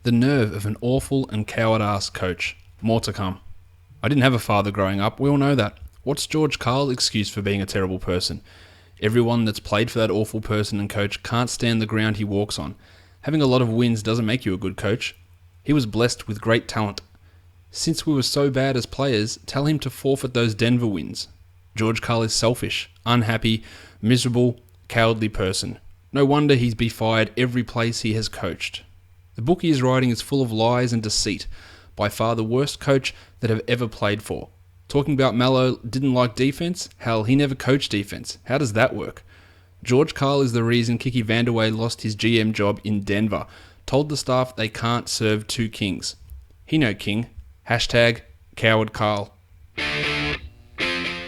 The nerve of an awful and coward-ass coach. More to come. I didn't have a father growing up, we all know that. What's George Karl's excuse for being a terrible person? Everyone that's played for that awful person and coach can't stand the ground he walks on. Having a lot of wins doesn't make you a good coach. He was blessed with great talent. Since we were so bad as players, tell him to forfeit those Denver wins. George Karl is selfish, unhappy, miserable, cowardly person. No wonder he's be fired every place he has coached. The book he is writing is full of lies and deceit. By far the worst coach that I've ever played for. Talking about Mallow didn't like defense? Hell, he never coached defense. How does that work? George Karl is the reason Kiki Vandeweghe lost his GM job in Denver. Told the staff they can't serve two kings. He no king. Hashtag coward Karl.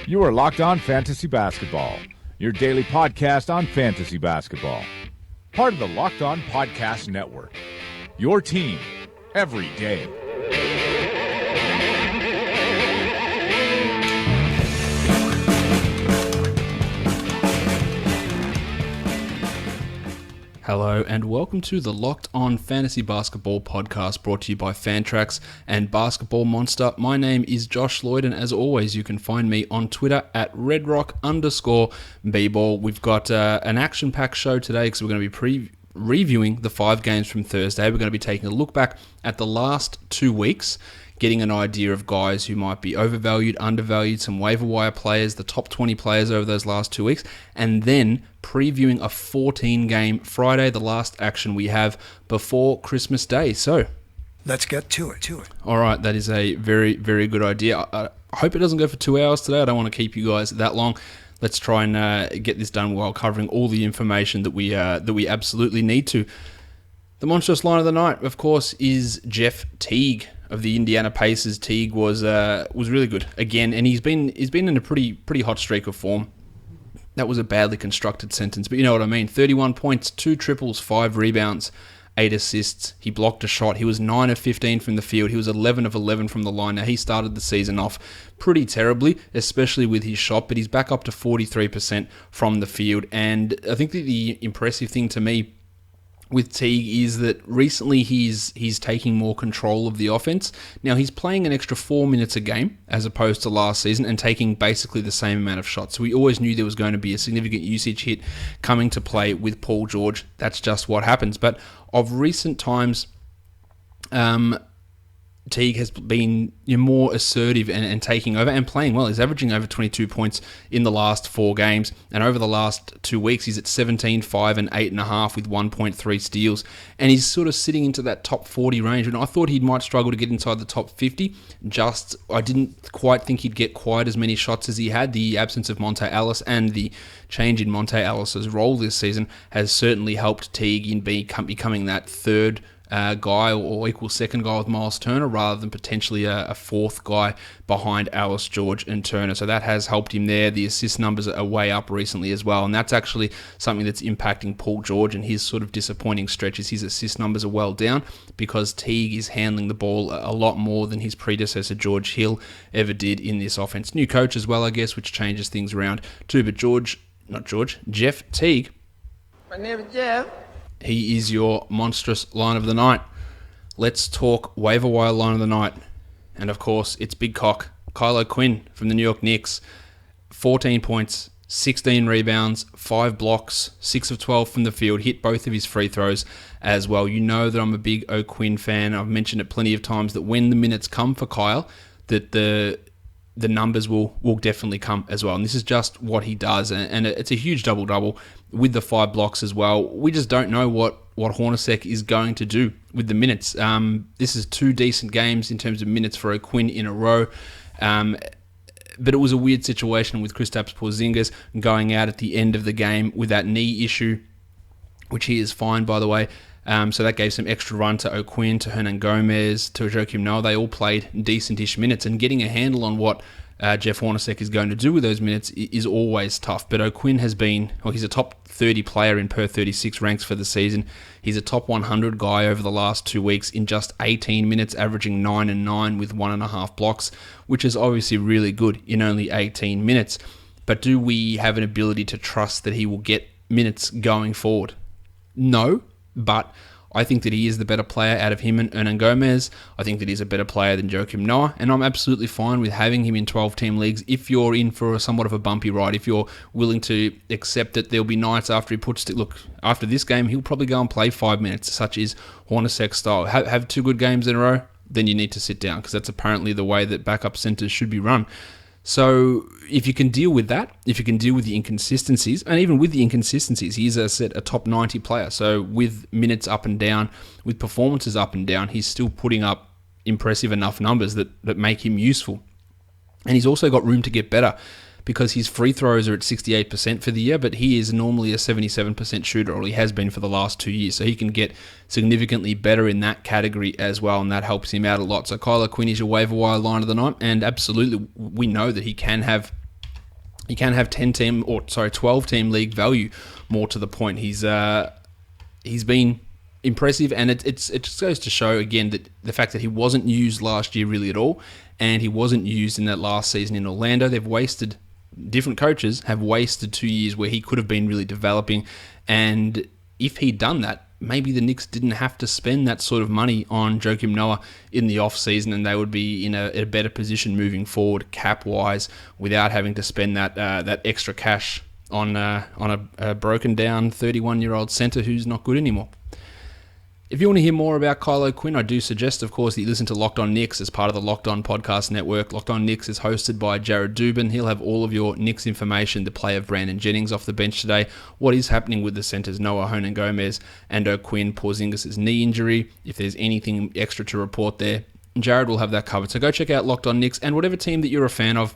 You are Locked On Fantasy Basketball, your daily podcast on fantasy basketball. Part of the Locked On Podcast Network. Your team every day. Hello and welcome to the Locked On Fantasy Basketball podcast brought to you by Fantrax and Basketball Monster. My name is Josh Lloyd and as always you can find me on Twitter at redrock_bball. We've got an action-packed show today because we're going to be reviewing the 5 games from Thursday. We're going to be taking a look back at the last 2 weeks, getting an idea of guys who might be overvalued, undervalued, some waiver wire players, the top 20 players over those last 2 weeks, and then previewing a 14-game Friday, the last action we have before Christmas Day. So, let's get to it. All right, that is a very, very good idea. I hope it doesn't go for 2 hours today. I don't want to keep you guys that long. Let's try and get this done while covering all the information that we absolutely need to. The monstrous line of the night, of course, is Jeff Teague of the Indiana Pacers. Teague was really good again, and he's been in a pretty hot streak of form. That was a badly constructed sentence, but you know what I mean. 31 points, 2 triples, 5 rebounds, 8 assists. He blocked a shot. He was 9 of 15 from the field. He was 11 of 11 from the line. Now, he started the season off pretty terribly, especially with his shot, but he's back up to 43% from the field. And I think that the impressive thing to me with Teague is that recently he's taking more control of the offense. Now, he's playing an extra 4 minutes a game as opposed to last season and taking basically the same amount of shots. So we always knew there was going to be a significant usage hit coming to play with Paul George. That's just what happens. But of recent times, Teague has been more assertive and taking over and playing well. He's averaging over 22 points in the last 4 games. And over the last 2 weeks, he's at 17, 5, and 8.5 with 1.3 steals. And he's sort of sitting into that top 40 range. And I thought he might struggle to get inside the top 50. I didn't quite think he'd get quite as many shots as he had. The absence of Monte Ellis and the change in Monte Ellis's role this season has certainly helped Teague in becoming that third guy or equal second guy with Miles Turner rather than potentially a fourth guy behind Alice, George, and Turner. So that has helped him there. The assist numbers are way up recently as well, and that's actually something that's impacting Paul George and his sort of disappointing stretches. His assist numbers are well down because Teague is handling the ball a lot more than his predecessor George Hill ever did in this offense. New coach as well, I guess, which changes things around too. But Jeff Teague. My name is Jeff. He is your monstrous line of the night. Let's talk waiver wire line of the night. And of course, it's Big Cock, Kylo Quinn from the New York Knicks. 14 points, 16 rebounds, 5 blocks, 6 of 12 from the field. Hit both of his free throws as well. You know that I'm a big O'Quinn fan. I've mentioned it plenty of times that when the minutes come for Kyle, that the numbers will definitely come as well. And this is just what he does. And it's a huge double-double with the 5 blocks as well. We just don't know what Hornacek is going to do with the minutes. This is 2 decent games in terms of minutes for O'Quinn in a row. But it was a weird situation with Kristaps Porzingis going out at the end of the game with that knee issue, which he is fine, by the way. So that gave some extra run to O'Quinn, to Hernan Gomez, to Joakim Noah. They all played decent-ish minutes, and getting a handle on what Jeff Hornacek is going to do with those minutes is always tough. But O'Quinn has been, he's a top 30 player in per 36 ranks for the season. He's a top 100 guy over the last 2 weeks in just 18 minutes, averaging 9 and 9 with 1.5 blocks, which is obviously really good in only 18 minutes. But do we have an ability to trust that he will get minutes going forward? No, but I think that he is the better player out of him and Hernan Gomez. I think that he's a better player than Joakim Noah, and I'm absolutely fine with having him in 12-team leagues if you're in for somewhat of a bumpy ride, if you're willing to accept that there'll be nights after he puts... Look, after this game, he'll probably go and play 5 minutes, such is Hornacek style. Have 2 good games in a row, then you need to sit down, because that's apparently the way that backup centers should be run. So if you can deal with that, if you can deal with the inconsistencies, and even with the inconsistencies, he's a top 90 player. So with minutes up and down, with performances up and down, he's still putting up impressive enough numbers that make him useful. And he's also got room to get better, because his free throws are at 68% for the year, but he is normally a 77% shooter, or he has been for the last 2 years. So he can get significantly better in that category as well, and that helps him out a lot. So Kylo Quinn is your waiver wire line of the night, and absolutely we know that he can have 12-team league value. More to the point, he's been impressive, and it just goes to show again that the fact that he wasn't used last year really at all, and he wasn't used in that last season in Orlando. Different coaches have wasted 2 years where he could have been really developing, and if he'd done that, maybe the Knicks didn't have to spend that sort of money on Joakim Noah in the off-season, and they would be in a better position moving forward cap-wise without having to spend that extra cash on a broken-down 31-year-old center who's not good anymore. If you want to hear more about Kylo Quinn, I do suggest, of course, that you listen to Locked On Knicks as part of the Locked On Podcast Network. Locked On Knicks is hosted by Jared Dubin. He'll have all of your Knicks information, the play of Brandon Jennings off the bench today, what is happening with the centers, Noah, Hernan Gomez, and O'Quinn, Porzingis' knee injury, if there's anything extra to report there. Jared will have that covered. So go check out Locked On Knicks, and whatever team that you're a fan of,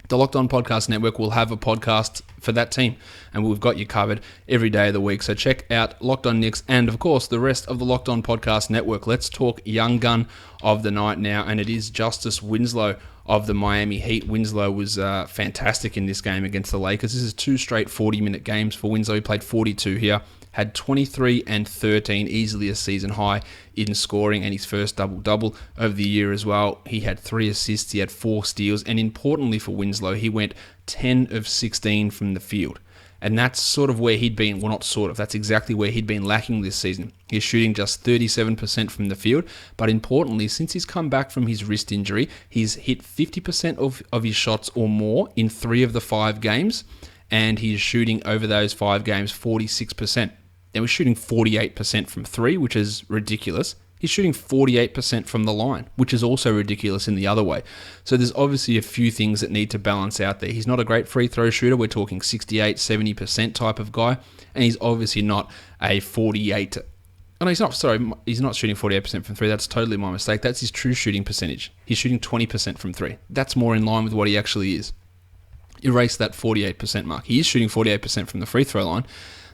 the Locked On Podcast Network will have a podcast for that team, and we've got you covered every day of the week. So check out Locked On Knicks and, of course, the rest of the Locked On Podcast Network. Let's talk young gun of the night now, and it is Justise Winslow of the Miami Heat. Winslow was fantastic in this game against the Lakers. This is 2 straight 40-minute games for Winslow. He played 42 here, had 23 and 13, easily a season high in scoring, and his first double-double of the year as well. He had 3 assists, he had 4 steals, and importantly for Winslow, he went 10 of 16 from the field. And that's sort of where he'd been, well, not sort of, that's exactly where he'd been lacking this season. He's shooting just 37% from the field, but importantly, since he's come back from his wrist injury, he's hit 50% of his shots or more in 3 of the 5 games, and he's shooting over those 5 games 46%. Now, we're shooting 48% from 3, which is ridiculous. He's shooting 48% from the line, which is also ridiculous in the other way. So there's obviously a few things that need to balance out there. He's not a great free throw shooter. We're talking 68, 70% type of guy. And he's obviously not a 48... Oh, no, he's not shooting 48% from 3. That's totally my mistake. That's his true shooting percentage. He's shooting 20% from 3. That's more in line with what he actually is. Erase that 48% mark. He is shooting 48% from the free throw line.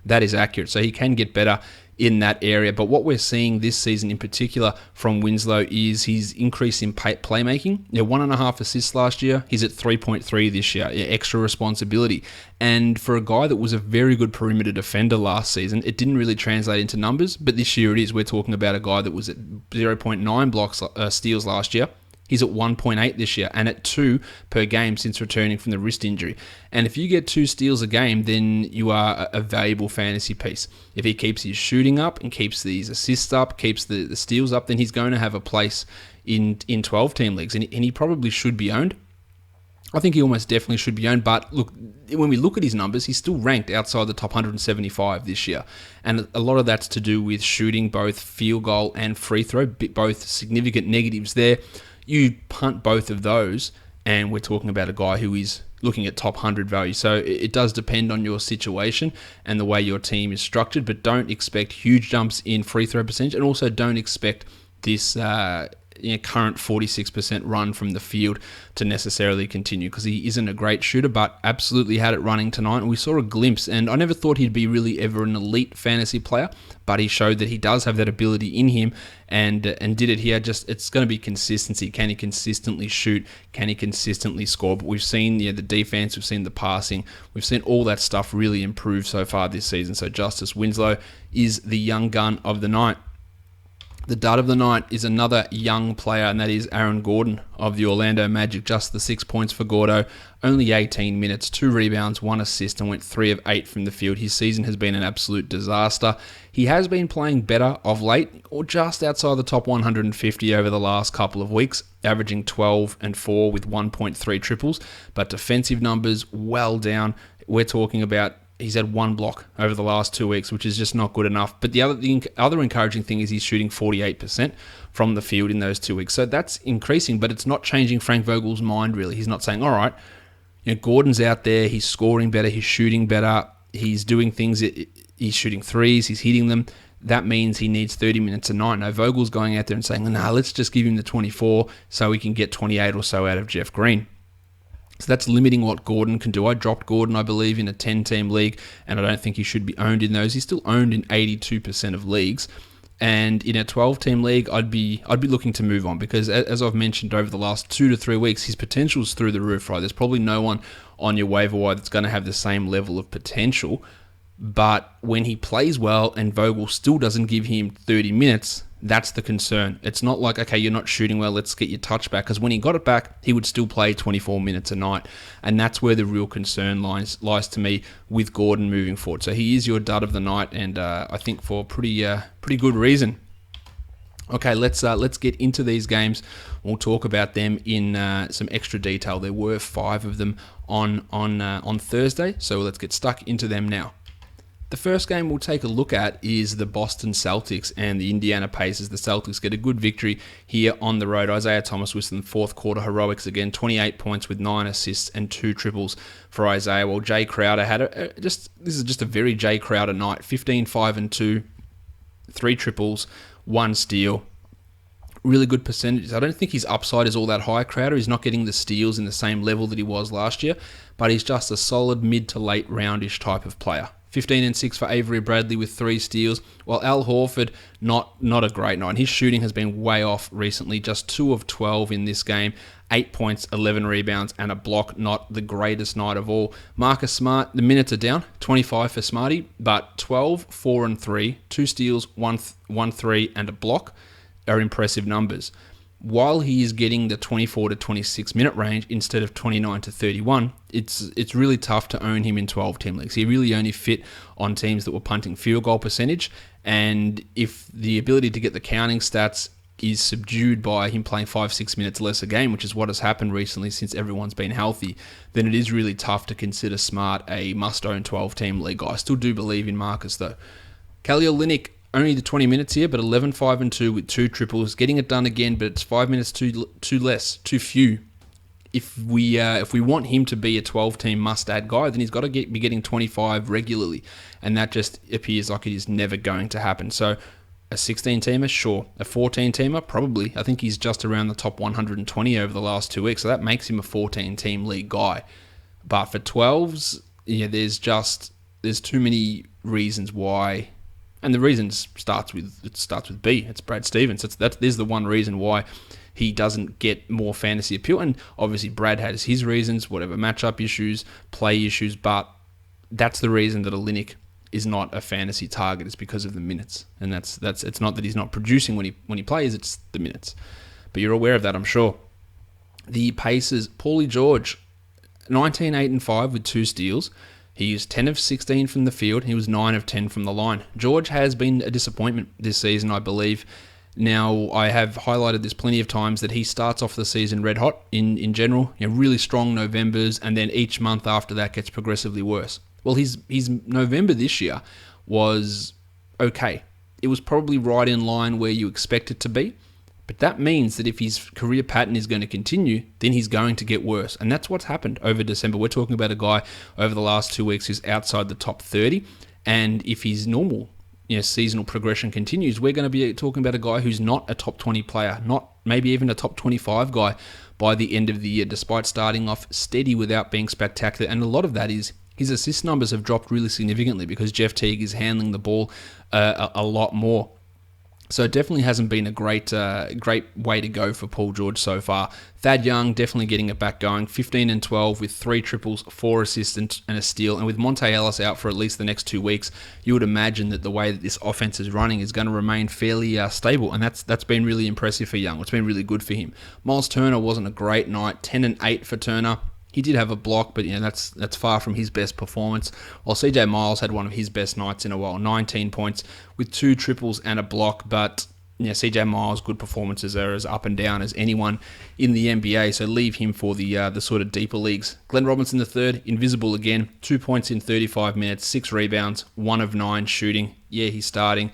That is accurate. So he can get better in that area. But what we're seeing this season in particular from Winslow is his increase in playmaking. 1.5 assists last year. He's at 3.3 this year. Extra responsibility. And for a guy that was a very good perimeter defender last season, it didn't really translate into numbers. But this year it is. We're talking about a guy that was at 0.9 blocks steals last year. He's at 1.8 this year and at 2 per game since returning from the wrist injury. And if you get 2 steals a game, then you are a valuable fantasy piece. If he keeps his shooting up and keeps these assists up, keeps the steals up, then he's going to have a place in 12-team leagues. And he probably should be owned. I think he almost definitely should be owned. But look, when we look at his numbers, he's still ranked outside the top 175 this year. And a lot of that's to do with shooting both field goal and free throw, both significant negatives there. You punt both of those, and we're talking about a guy who is looking at top 100 value. So it does depend on your situation and the way your team is structured, but don't expect huge jumps in free throw percentage, and also don't expect this current 46% run from the field to necessarily continue, because he isn't a great shooter, but absolutely had it running tonight. And we saw a glimpse, and I never thought he'd be really ever an elite fantasy player, but he showed that he does have that ability in him, and did it here. Just, it's going to be consistency. Can he consistently shoot? Can he consistently score? But we've seen the defense, we've seen the passing, we've seen all that stuff really improve so far this season. So Justise Winslow is the young gun of the night. The dud of the night is another young player, and that is Aaron Gordon of the Orlando Magic. Just the 6 points for Gordo. Only 18 minutes, 2 rebounds, 1 assist, and went 3 of 8 from the field. His season has been an absolute disaster. He has been playing better of late, or just outside the top 150 over the last couple of weeks, averaging 12 and 4 with 1.3 triples, but defensive numbers well down. We're talking about he's had 1 block over the last 2 weeks, which is just not good enough. But the other encouraging thing is he's shooting 48% from the field in those 2 weeks. So that's increasing, but it's not changing Frank Vogel's mind, really. He's not saying, all right, Gordon's out there, he's scoring better, he's shooting better, he's doing things, he's shooting threes, he's hitting them. That means he needs 30 minutes a night. No, Vogel's going out there and saying, nah, let's just give him the 24 so we can get 28 or so out of Jeff Green. So that's limiting what Gordon can do. I dropped Gordon, I believe, in a 10-team league, and I don't think he should be owned in those. He's still owned in 82% of leagues. And in a 12-team league, I'd be looking to move on because, as I've mentioned over the last 2 to 3 weeks, his potential's through the roof, right? There's probably no one on your waiver wire that's going to have the same level of potential. But when he plays well and Vogel still doesn't give him 30 minutes, that's the concern. It's not like, okay, you're not shooting well, let's get your touch back. Because when he got it back, he would still play 24 minutes a night. And that's where the real concern lies to me with Gordon moving forward. So he is your dud of the night, and I think for pretty good reason. Okay, let's get into these games. We'll talk about them in some extra detail. There were 5 of them on Thursday, so let's get stuck into them now. The first game we'll take a look at is the Boston Celtics and the Indiana Pacers. The Celtics get a good victory here on the road. Isaiah Thomas with some fourth quarter heroics again, 28 points with 9 assists and 2 triples for Isaiah. While Jay Crowder had this is just a very Jay Crowder night. 15, 5 and 2, 3 triples, 1 steal. Really good percentages. I don't think his upside is all that high, Crowder. He's not getting the steals in the same level that he was last year, but he's just a solid mid to late roundish type of player. 15 and 6 for Avery Bradley with 3 steals, while Al Horford, not a great night. His shooting has been way off recently, just 2 of 12 in this game, 8 points, 11 rebounds, and a block, not the greatest night of all. Marcus Smart, the minutes are down, 25 for Smarty, but 12, 4 and 3, 2 steals, 1 3, and a block are impressive numbers. While he is getting the 24 to 26 minute range instead of 29 to 31, it's really tough to own him in 12-team leagues. He really only fit on teams that were punting field goal percentage, and if the ability to get the counting stats is subdued by him playing 5-6 minutes less a game, which is what has happened recently since everyone's been healthy, then it is really tough to consider Smart a must-own 12-team league guy. I still do believe in Marcus, though. Kelly Olynyk, only the 20 minutes here, but 11, 5 and 2 with 2 triples, getting it done again, but it's 5 minutes too few. If we want him to be a 12-team must-add guy, then he's got to be getting 25 regularly, and that just appears like it is never going to happen. So a 16-teamer, sure. A 14-teamer, probably. I think he's just around the top 120 over the last 2 weeks, so that makes him a 14-team league guy. But for 12s, there's too many reasons why. And the reason starts with B. It's Brad Stevens. There's the one reason why he doesn't get more fantasy appeal. And obviously Brad has his reasons, whatever matchup issues, play issues, but that's the reason that Olynyk is not a fantasy target. It's because of the minutes. And that's it's not that he's not producing when he plays, it's the minutes. But you're aware of that, I'm sure. The Pacers, Paulie George, 19, 8 and 5 with 2 steals. He was 10 of 16 from the field. He was 9 of 10 from the line. George has been a disappointment this season, I believe. Now, I have highlighted this plenty of times that he starts off the season red hot in general. Really strong Novembers, and then each month after that gets progressively worse. Well, his November this year was okay. It was probably right in line where you expect it to be. But that means that if his career pattern is going to continue, then he's going to get worse. And that's what's happened over December. We're talking about a guy over the last 2 weeks who's outside the top 30. And if his normal seasonal progression continues, we're going to be talking about a guy who's not a top 20 player, not maybe even a top 25 guy by the end of the year, despite starting off steady without being spectacular. And a lot of that is his assist numbers have dropped really significantly because Jeff Teague is handling the ball a lot more. So it definitely hasn't been a great way to go for Paul George so far. Thad Young definitely getting it back going. 15 and 12 with 3 triples, 4 assists and a steal. And with Monte Ellis out for at least the next 2 weeks, you would imagine that the way that this offense is running is going to remain fairly stable. And that's been really impressive for Young. It's been really good for him. Miles Turner wasn't a great night. 10 and 8 for Turner. He did have a block, but that's far from his best performance. While CJ Miles had one of his best nights in a while, 19 points with 2 triples and a block. But CJ Miles' good performances are as up and down as anyone in the NBA, so leave him for the sort of deeper leagues. Glenn Robinson III, invisible again, 2 points in 35 minutes, 6 rebounds, 1 of 9 shooting. Yeah, he's starting.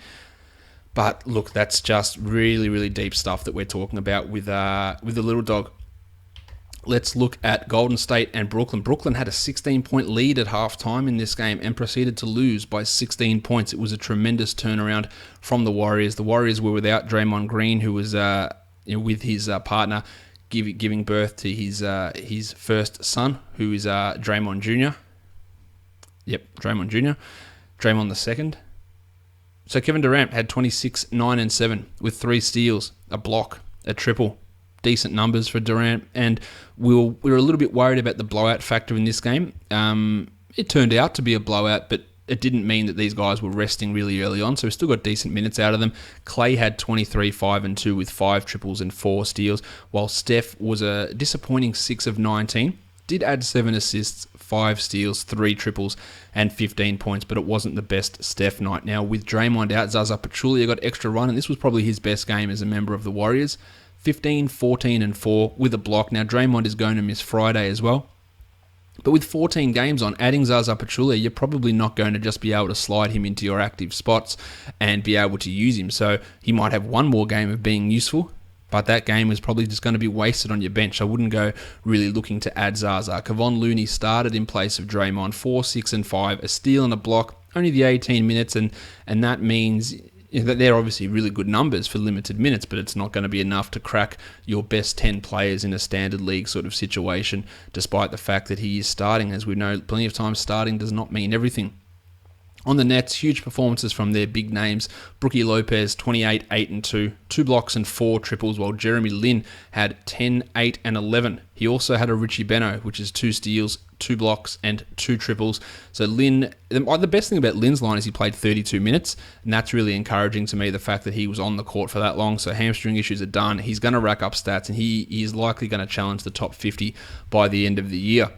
But look, that's just really, really deep stuff that we're talking about with the little dog. Let's look at Golden State and Brooklyn. Brooklyn had a 16-point lead at halftime in this game and proceeded to lose by 16 points. It was a tremendous turnaround from the Warriors. The Warriors were without Draymond Green, who was with his partner giving birth to his first son, who is Draymond Jr. Yep, Draymond Jr. Draymond the second. So Kevin Durant had 26, 9, and 7 with 3 steals, a block, a triple. Decent numbers for Durant, and we were a little bit worried about the blowout factor in this game. It turned out to be a blowout, but it didn't mean that these guys were resting really early on, so we still got decent minutes out of them. Clay had 23, 5, and 2 with 5 triples and 4 steals, while Steph was a disappointing 6 of 19. Did add 7 assists, 5 steals, 3 triples, and 15 points, but it wasn't the best Steph night. Now, with Draymond out, Zaza Pachulia got extra run, and this was probably his best game as a member of the Warriors. 15, 14, and 4 with a block. Now, Draymond is going to miss Friday as well. But with 14 games on, adding Zaza Pachulia, you're probably not going to just be able to slide him into your active spots and be able to use him. So he might have one more game of being useful, but that game is probably just going to be wasted on your bench. I wouldn't go really looking to add Zaza. Kevon Looney started in place of Draymond, 4, 6, and 5, a steal and a block, only the 18 minutes, and that means that they're obviously really good numbers for limited minutes, but it's not going to be enough to crack your best 10 players in a standard league sort of situation, despite the fact that he is starting. As we know, plenty of times starting does not mean everything. On the Nets, huge performances from their big names. Brookie Lopez, 28, 8, and 2. 2 blocks and 4 triples, while Jeremy Lin had 10, 8, and 11. He also had a Richie Beno, which is 2 steals, 2 blocks, and 2 triples. So Lin, the best thing about Lin's line is he played 32 minutes, and that's really encouraging to me, the fact that he was on the court for that long. So hamstring issues are done. He's going to rack up stats, and he is likely going to challenge the top 50 by the end of the year.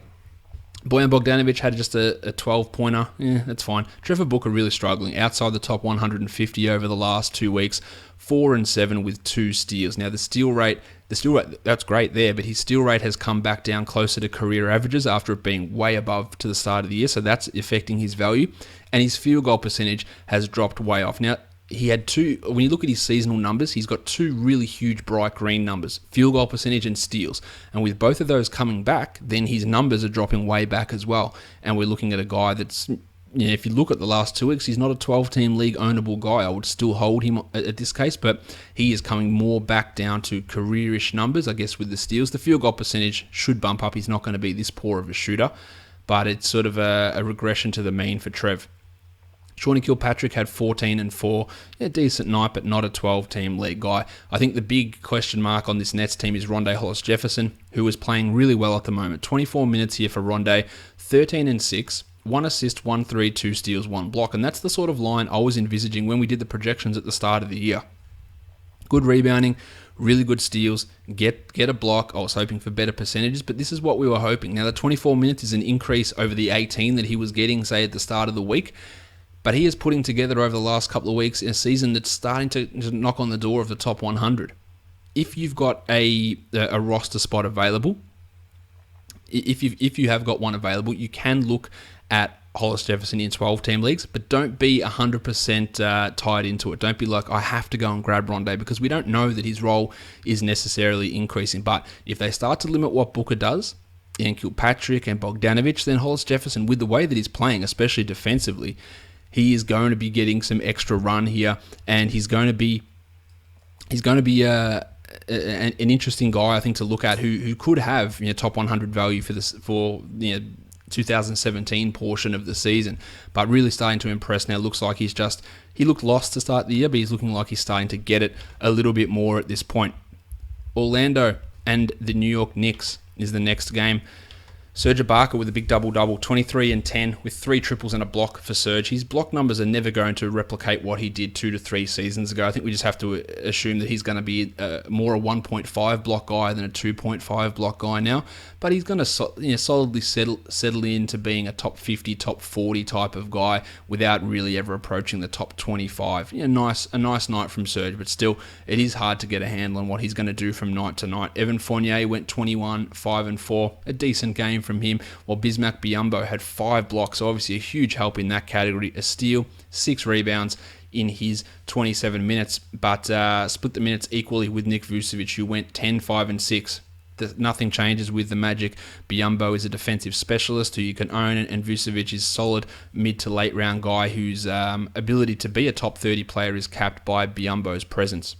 Bojan Bogdanovic had just a 12-pointer. Yeah, that's fine. Trevor Booker really struggling. Outside the top 150 over the last 2 weeks. 4 and 7 with 2 steals. Now, the steal rate, that's great there, but his steal rate has come back down closer to career averages after it being way above to the start of the year, so that's affecting his value. And his field goal percentage has dropped way off. Now, he had 2, when you look at his seasonal numbers, he's got 2 really huge bright green numbers, field goal percentage and steals. And with both of those coming back, then his numbers are dropping way back as well. And we're looking at a guy that's, if you look at the last 2 weeks, he's not a 12-team league ownable guy. I would still hold him at this case, but he is coming more back down to careerish numbers, I guess, with the steals. The field goal percentage should bump up. He's not going to be this poor of a shooter, but it's sort of a regression to the mean for Trev. Shawnee Kilpatrick had 14 and 4. A decent night, but not a 12-team league guy. I think the big question mark on this Nets team is Rondé Hollis-Jefferson, who is playing really well at the moment. 24 minutes here for Rondé, 13 and 6, 1 assist, 1 3, 2 steals, 1 block. And that's the sort of line I was envisaging when we did the projections at the start of the year. Good rebounding, really good steals, get a block. I was hoping for better percentages, but this is what we were hoping. Now, the 24 minutes is an increase over the 18 that he was getting, say, at the start of the week. But he is putting together over the last couple of weeks a season that's starting to knock on the door of the top 100. If you've got a roster spot available, if you have got one available, you can look at Hollis Jefferson in 12-team leagues, but don't be 100% tied into it. Don't be like, I have to go and grab Rondé, because we don't know that his role is necessarily increasing. But if they start to limit what Booker does, and Kilpatrick and Bogdanovic, then Hollis Jefferson, with the way that he's playing, especially defensively, he is going to be getting some extra run here, and he's going to be an interesting guy, I think, to look at, who could have top 100 value for 2017 portion of the season, but really starting to impress now. Looks like he looked lost to start the year, but he's looking like he's starting to get it a little bit more at this point. Orlando and the New York Knicks is the next game. Serge Ibaka with a big double-double, 23 and 10 with 3 triples and a block for Serge. His block numbers are never going to replicate what he did 2 to 3 seasons ago. I think we just have to assume that he's going to be more a 1.5 block guy than a 2.5 block guy now. But he's going to solidly settle into being a top 50, top 40 type of guy without really ever approaching the top 25. A nice night from Serge, but still, it is hard to get a handle on what he's going to do from night to night. Evan Fournier went 21, 5 and 4, a decent game from him, while Bismack Biyombo had 5 blocks, so obviously a huge help in that category. A steal, 6 rebounds in his 27 minutes, but split the minutes equally with Nick Vucevic, who went 10, 5 and 6. Nothing changes with the Magic. Biyombo is a defensive specialist who you can own, and Vucevic is solid mid to late round guy whose ability to be a top 30 player is capped by Biyombo's presence.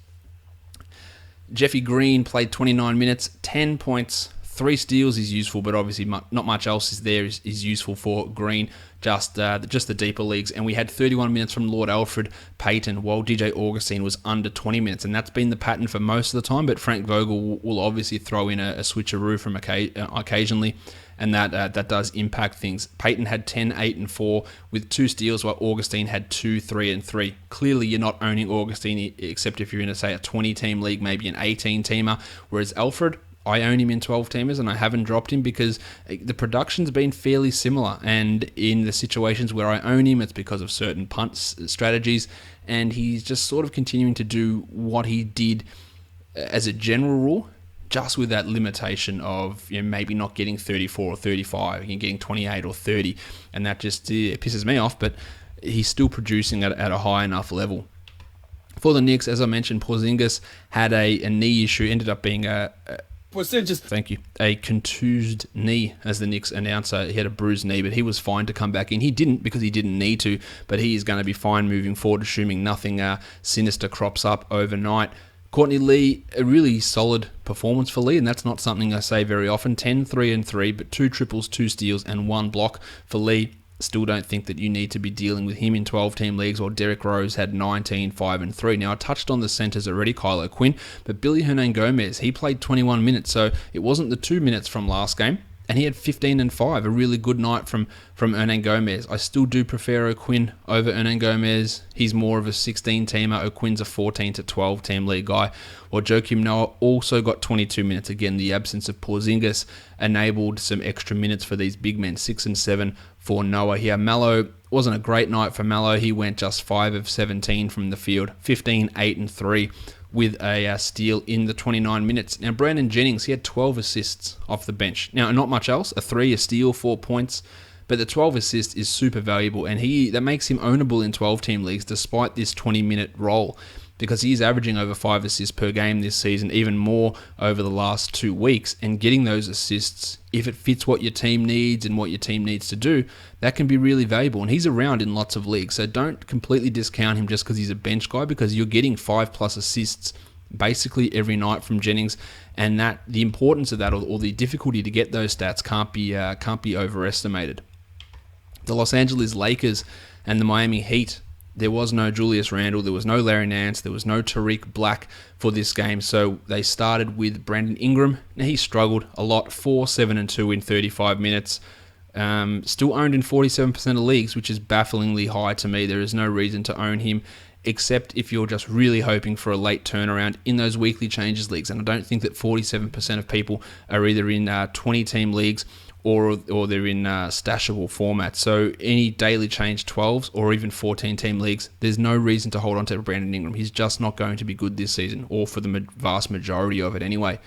Jeffy Green played 29 minutes, 10 points, 3 steals is useful, but obviously not much else is useful for Green, just the deeper leagues. And we had 31 minutes from Lord Alfred Payton, while DJ Augustine was under 20 minutes. And that's been the pattern for most of the time, but Frank Vogel will obviously throw in a switcheroo from occasionally, and that does impact things. Payton had 10, 8 and 4 with 2 steals, while Augustine had 2, 3 and 3. Clearly, you're not owning Augustine, except if you're in, say, a 20-team league, maybe an 18-teamer, whereas Alfred, I own him in 12-teamers, and I haven't dropped him because the production's been fairly similar. And in the situations where I own him, it's because of certain punt strategies, and he's just sort of continuing to do what he did as a general rule, just with that limitation of maybe not getting 34 or 35, and getting 28 or 30, and that just it pisses me off, but he's still producing at a high enough level. For the Knicks, as I mentioned, Porzingis had a knee issue, ended up being Thank you. A contused knee, as the Knicks announcer. He had a bruised knee, but he was fine to come back in. He didn't because he didn't need to, but he is going to be fine moving forward, assuming nothing sinister crops up overnight. Courtney Lee, a really solid performance for Lee, and that's not something I say very often. 10, 3 and 3, but 2 triples, 2 steals, and 1 block for Lee. Still don't think that you need to be dealing with him in 12-team leagues, or Derrick Rose had 19, 5 and 3. Now, I touched on the centers already, Kylo Quinn, but Billy Hernan-Gomez, he played 21 minutes, so it wasn't the 2 minutes from last game, and he had 15 and 5, a really good night from Hernan-Gomez. I still do prefer O'Quinn over Hernan-Gomez. He's more of a 16-teamer. O'Quinn's a 14 to 12-team league guy. While Joakim Noah also got 22 minutes. Again, the absence of Porzingis enabled some extra minutes for these big men, 6 and 7 for Noah here. Mallow wasn't a great night for Mallow. He went just 5 of 17 from the field, 15, 8 and 3. With a steal in the 29 minutes. Now, Brandon Jennings, he had 12 assists off the bench. Now, not much else. A 3, a steal, 4 points. But the 12 assists is super valuable, and that makes him ownable in 12-team leagues despite this 20-minute role, because he's averaging over 5 assists per game this season, even more over the last 2 weeks. And getting those assists, if it fits what your team needs and what your team needs to do, that can be really valuable. And he's around in lots of leagues, so don't completely discount him just because he's a bench guy, because you're getting 5+ assists basically every night from Jennings, and that the importance of that, or the difficulty to get those stats, can't be overestimated. The Los Angeles Lakers and the Miami Heat, there was no Julius Randle, there was no Larry Nance, there was no Tariq Black for this game, so they started with Brandon Ingram. Now, he struggled a lot, 4, 7 and 2 in 35 minutes. Still owned in 47% of leagues, which is bafflingly high to me. There is no reason to own him, except if you're just really hoping for a late turnaround in those weekly changes leagues. And I don't think that 47% of people are either in 20-team leagues or they're in stashable formats. So any daily change 12s or even 14-team leagues, there's no reason to hold on to Brandon Ingram. He's just not going to be good this season, or for the vast majority of it anyway.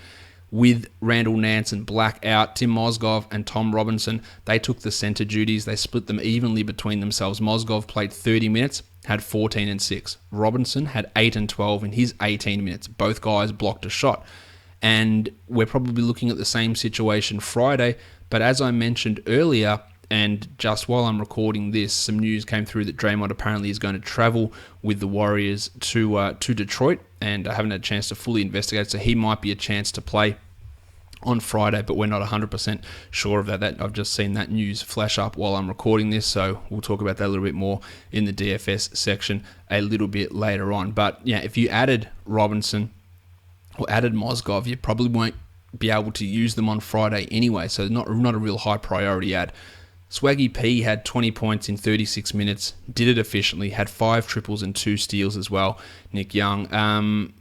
With Randall, Nance, and Black out, Tim Mozgov and Tom Robinson, they took the center duties. They split them evenly between themselves. Mozgov played 30 minutes, had 14 and 6. Robinson had 8 and 12 in his 18 minutes. Both guys blocked a shot. And we're probably looking at the same situation Friday. But as I mentioned earlier, and just while I'm recording this, some news came through that Draymond apparently is going to travel with the Warriors to Detroit, and I haven't had a chance to fully investigate, so he might be a chance to play on Friday, but we're not 100% sure of that. I've just seen that news flash up while I'm recording this, so we'll talk about that a little bit more in the DFS section a little bit later on. But yeah, if you added Robinson or added Mozgov, you probably won't be able to use them on Friday anyway, so not a real high priority add. Swaggy P had 20 points in 36 minutes, did it efficiently, had 5 triples and 2 steals as well. Nick Young,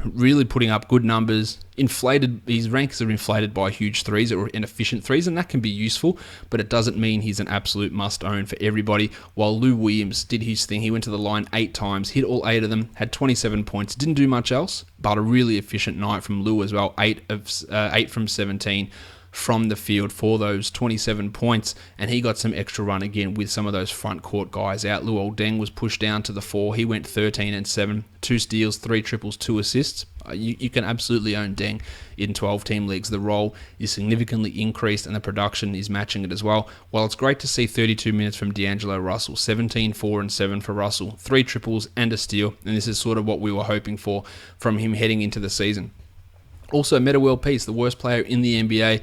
really putting up good numbers. His ranks are inflated by huge threes or inefficient threes, and that can be useful, but it doesn't mean he's an absolute must-own for everybody. While Lou Williams did his thing, he went to the line 8 times, hit all 8 of them, had 27 points, didn't do much else, but a really efficient night from Lou as well, 8 from 17 from the field for those 27 points, and he got some extra run again with some of those front court guys out. Luol Deng was pushed down to the 4. He went 13 and 7, 2 steals, 3 triples, 2 assists. You can absolutely own Deng in 12-team leagues. The role is significantly increased and the production is matching it as well. While it's great to see 32 minutes from D'Angelo Russell, 17, 4 and 7 for Russell, 3 triples and a steal, and this is sort of what we were hoping for from him heading into the season. Also, Metta World Peace, the worst player in the NBA,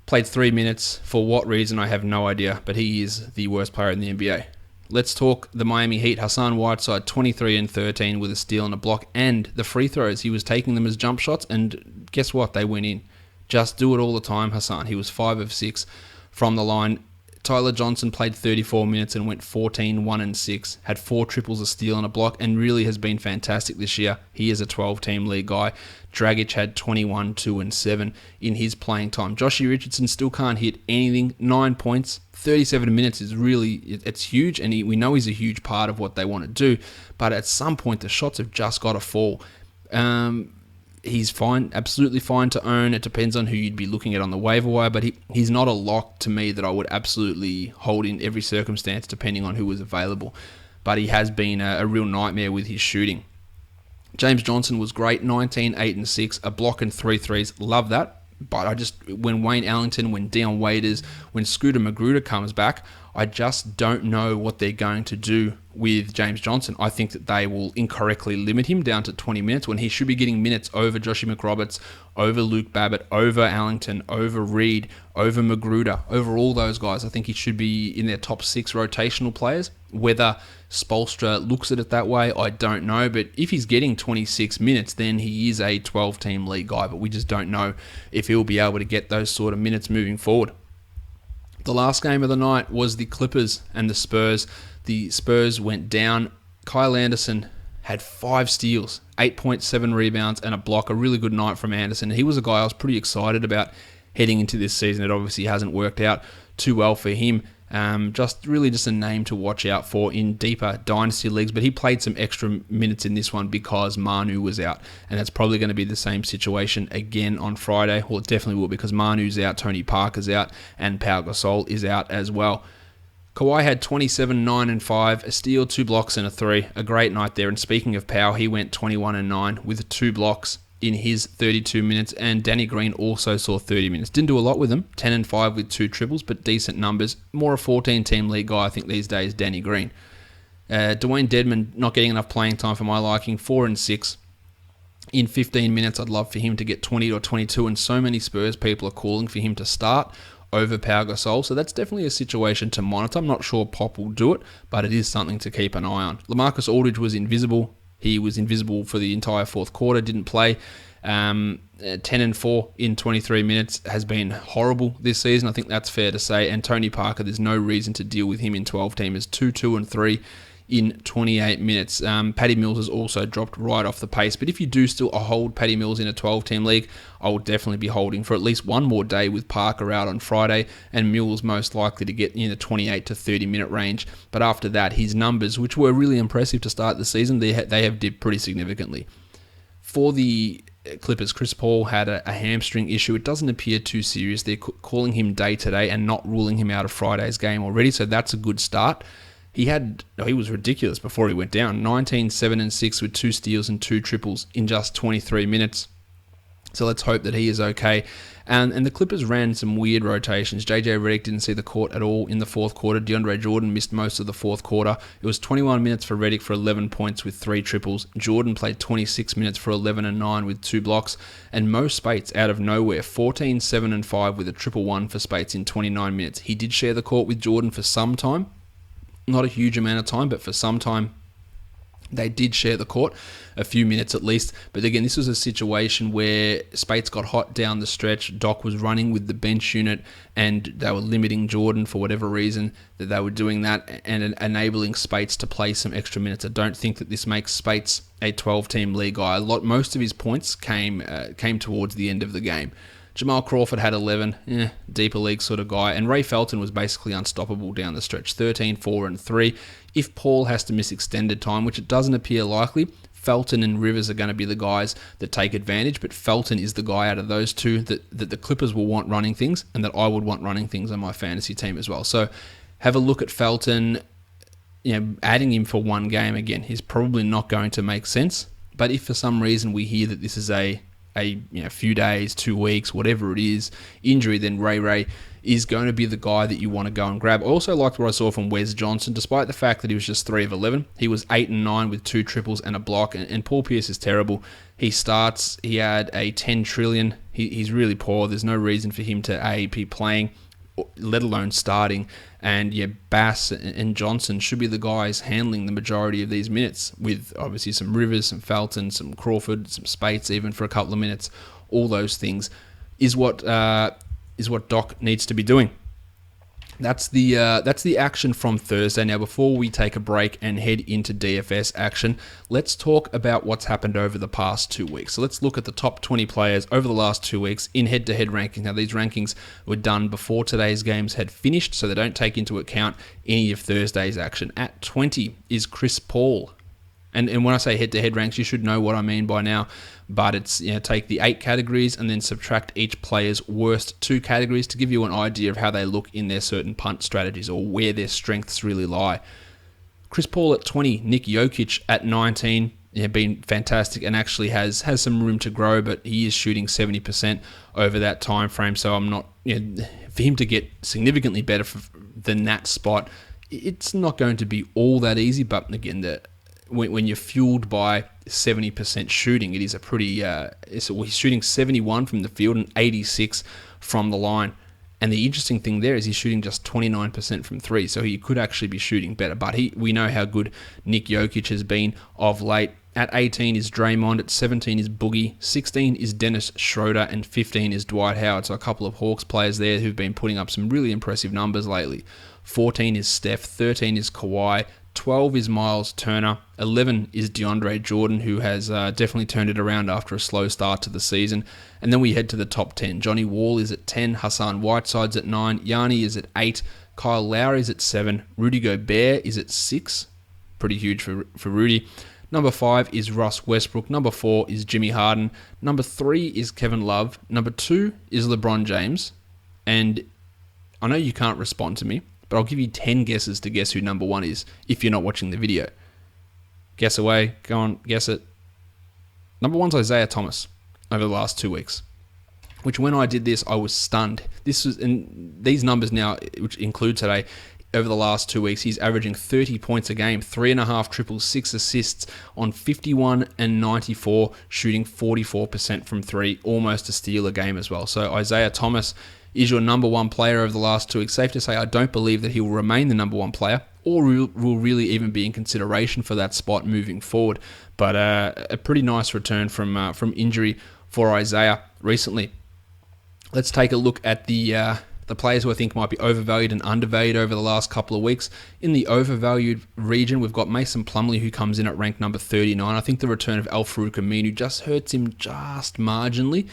played 3 minutes. For what reason, I have no idea, but he is the worst player in the NBA. Let's talk the Miami Heat. Hassan Whiteside, 23 and 13 with a steal and a block, and the free throws. He was taking them as jump shots, and guess what? They went in. Just do it all the time, Hassan. He was 5 of 6 from the line. Tyler Johnson played 34 minutes and went 14, 1 and 6, had 4 triples, a steal and a block, and really has been fantastic this year. He is a 12-team league guy. Dragic had 21, 2 and 7 in his playing time. Joshie Richardson still can't hit anything. 9 points, 37 minutes is really, it's huge, and we know he's a huge part of what they want to do, but at some point the shots have just got to fall. He's fine, absolutely fine to own. It depends on who you'd be looking at on the waiver wire, but he's not a lock to me that I would absolutely hold in every circumstance depending on who was available. But he has been a real nightmare with his shooting. James Johnson was great, 19, 8 and 6, a block and 3 threes. Love that. But when Wayne Ellington, when Dion Waiters, when Scooter Magruder comes back, I just don't know what they're going to do with James Johnson. I think that they will incorrectly limit him down to 20 minutes when he should be getting minutes over Joshie McRoberts, over Luke Babbitt, over Ellington, over Reed, over Magruder, over all those guys. I think he should be in their top 6 rotational players. Whether Spoelstra looks at it that way, I don't know. But if he's getting 26 minutes, then he is a 12-team league guy. But we just don't know if he'll be able to get those sort of minutes moving forward. The last game of the night was the Clippers and the Spurs. The Spurs went down. Kyle Anderson had 5 steals, 8.7 rebounds, and a block. A really good night from Anderson. He was a guy I was pretty excited about heading into this season. It obviously hasn't worked out too well for him. Just a name to watch out for in deeper dynasty leagues, but he played some extra minutes in this one because Manu was out, and that's probably going to be the same situation again on Friday. Well, it definitely will, because Manu's out, Tony Parker's out, and Pau Gasol is out as well. Kawhi had 27, 9 and 5, a steal, 2 blocks and a 3. A great night there. And speaking of Pau, he went 21 and 9 with 2 blocks in his 32 minutes, and Danny Green also saw 30 minutes. Didn't do a lot with them, 10 and 5 with 2 triples, but decent numbers. More a 14-team league guy, I think, these days, Danny Green. Dwayne Dedman not getting enough playing time for my liking, 4 and 6 in 15 minutes. I'd love for him to get 20 or 22, and so many Spurs people are calling for him to start over Pau Gasol, so that's definitely a situation to monitor. I'm not sure Pop will do it, but it is something to keep an eye on. LaMarcus Aldridge was invisible. He was invisible for the entire fourth quarter, didn't play. 10 and 4 in 23 minutes has been horrible this season. I think that's fair to say. And Tony Parker, there's no reason to deal with him in 12-teamers. 2, 2 and 3 in 28 minutes. Patty Mills has also dropped right off the pace. But if you do still hold Patty Mills in a 12-team league, I will definitely be holding for at least one more day with Parker out on Friday, and Mills most likely to get in the 28 to 30-minute range. But after that, his numbers, which were really impressive to start the season, they have dipped pretty significantly. For the Clippers, Chris Paul had a hamstring issue. It doesn't appear too serious. They're calling him day-to-day and not ruling him out of Friday's game already, so that's a good start. He was ridiculous before he went down. 19, 7 and 6 with 2 steals and 2 triples in just 23 minutes. So let's hope that he is okay. And the Clippers ran some weird rotations. JJ Redick didn't see the court at all in the fourth quarter. DeAndre Jordan missed most of the fourth quarter. It was 21 minutes for Redick for 11 points with 3 triples. Jordan played 26 minutes for 11 and 9 with 2 blocks. And Mo Spates, out of nowhere, 14, 7 and 5 with a triple one for Spates in 29 minutes. He did share the court with Jordan for some time. Not a huge amount of time, but for some time. They did share the court, a few minutes at least. But again, this was a situation where Spates got hot down the stretch. Doc was running with the bench unit, and they were limiting Jordan for whatever reason that they were doing that and enabling Spates to play some extra minutes. I don't think that this makes Spates a 12-team league guy. Most of his points came towards the end of the game. Jamal Crawford had 11, deeper league sort of guy. And Ray Felton was basically unstoppable down the stretch, 13, 4, and 3. If Paul has to miss extended time, which it doesn't appear likely, Felton and Rivers are going to be the guys that take advantage. But Felton is the guy out of those two that the Clippers will want running things, and that I would want running things on my fantasy team as well. So have a look at Felton. Adding him for one game, again, he's probably not going to make sense. But if for some reason we hear that this is a few days, 2 weeks, whatever it is, injury, then Ray is going to be the guy that you want to go and grab. I also liked what I saw from Wes Johnson, despite the fact that he was just 3 of 11. He was 8 and 9 with 2 triples and a block, and Paul Pierce is terrible. He had a 10 trillion. He's really poor. There's no reason for him to be playing, let alone starting. And Bass and Johnson should be the guys handling the majority of these minutes, with obviously some Rivers, some Felton, some Crawford, some Spates even for a couple of minutes. All those things is what Doc needs to be doing. That's the action from Thursday. Now, before we take a break and head into DFS action, let's talk about what's happened over the past 2 weeks. So let's look at the top 20 players over the last 2 weeks in head-to-head rankings. Now, these rankings were done before today's games had finished, so they don't take into account any of Thursday's action. At 20 is Chris Paul. And when I say head-to-head ranks, you should know what I mean by now. But it's take the 8 categories and then subtract each player's worst 2 categories to give you an idea of how they look in their certain punt strategies or where their strengths really lie. Chris Paul at 20, Nick Jokic at 19, been fantastic and actually has some room to grow, but he is shooting 70% over that time frame. So I'm not for him to get significantly better than that spot. It's not going to be all that easy, but again, when you're fueled by 70% shooting, it is a pretty... he's shooting 71 from the field and 86 from the line. And the interesting thing there is he's shooting just 29% from 3, so he could actually be shooting better. But we know how good Nick Jokic has been of late. At 18 is Draymond, at 17 is Boogie, 16 is Dennis Schroeder, and 15 is Dwight Howard. So a couple of Hawks players there who've been putting up some really impressive numbers lately. 14 is Steph, 13 is Kawhi, 12 is Miles Turner, 11 is DeAndre Jordan, who has definitely turned it around after a slow start to the season. And then we head to the top 10. Johnny Wall is at 10, Hassan Whiteside's at 9, Yanni is at 8, Kyle Lowry is at 7, Rudy Gobert is at 6, pretty huge for Rudy. Number 5 is Russ Westbrook, number 4 is Jimmy Harden, number 3 is Kevin Love, number 2 is LeBron James, and I know you can't respond to me, but I'll give you 10 guesses to guess who number 1 is if you're not watching the video. Guess away. Go on, guess it. Number 1's Isaiah Thomas over the last 2 weeks, which when I did this, I was stunned. And these numbers now, which include today, over the last 2 weeks, he's averaging 30 points a game, 3.5 triples, 6 assists on 51 and 94, shooting 44% from 3, almost a steal a game as well. So Isaiah Thomas is your number 1 player over the last 2 weeks. Safe to say, I don't believe that he will remain the number 1 player or will really even be in consideration for that spot moving forward. But a pretty nice return from injury for Isaiah recently. Let's take a look at the players who I think might be overvalued and undervalued over the last couple of weeks. In the overvalued region, we've got Mason Plumlee, who comes in at rank number 39. I think the return of Al-Farouq Aminu just hurts him just marginally.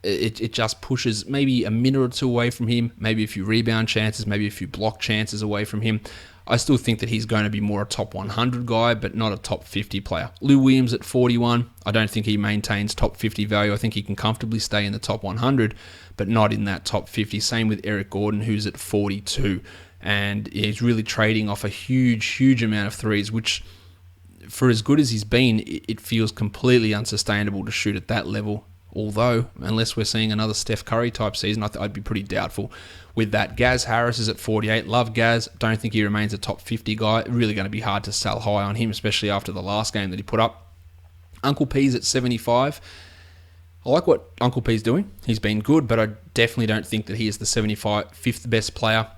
It just pushes maybe a minute or 2 away from him, maybe a few rebound chances, maybe a few block chances away from him. I still think that he's going to be more a top 100 guy, but not a top 50 player. Lou Williams at 41, I don't think he maintains top 50 value. I think he can comfortably stay in the top 100, but not in that top 50. Same with Eric Gordon, who's at 42. And he's really trading off a huge amount of threes, which for as good as he's been, it feels completely unsustainable to shoot at that level Although, unless we're seeing another Steph Curry type season, I'd be pretty doubtful with that. Gaz Harris is at 48. Love Gaz. Don't think he remains a top 50 guy. Really going to be hard to sell high on him, especially after the last game that he put up. Uncle P's at 75. I like what Uncle P's doing. He's been good, but I definitely don't think that he is the 75th best player.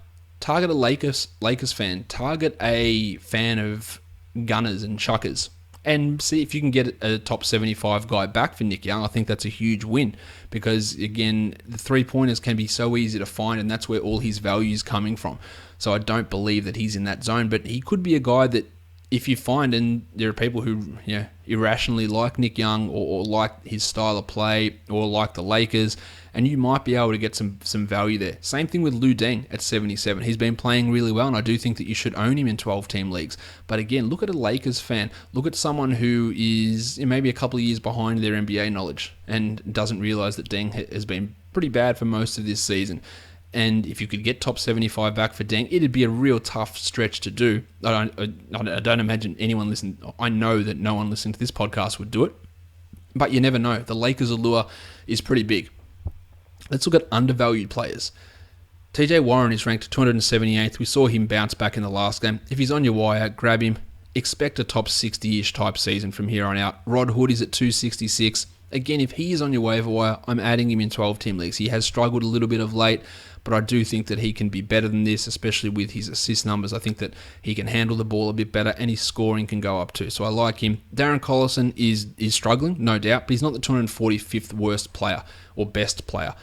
Target a Lakers fan. Target a fan of gunners and chuckers. And see if you can get a top 75 guy back for Nick Young. I think that's a huge win because, again, the three-pointers can be so easy to find, and that's where all his value is coming from. So I don't believe that he's in that zone, but he could be a guy that if you find, and there are people who irrationally like Nick Young or like his style of play or like the Lakers, and you might be able to get some value there. Same thing with Lou Deng at 77. He's been playing really well, and I do think that you should own him in 12-team leagues. But again, look at a Lakers fan. Look at someone who is maybe a couple of years behind their NBA knowledge and doesn't realize that Deng has been pretty bad for most of this season. And if you could get top 75 back for Deng, it'd be a real tough stretch to do. I don't imagine anyone listening. I know that no one listening to this podcast would do it. But you never know. The Lakers' allure is pretty big. Let's look at undervalued players. TJ Warren is ranked 278th. We saw him bounce back in the last game. If he's on your wire, grab him. Expect a top 60-ish type season from here on out. Rod Hood is at 266. Again, if he is on your waiver wire, I'm adding him in 12-team leagues. He has struggled a little bit of late, but I do think that he can be better than this, especially with his assist numbers. I think that he can handle the ball a bit better, and his scoring can go up too. So I like him. Darren Collison is struggling, no doubt, but he's not the 245th worst player or best player.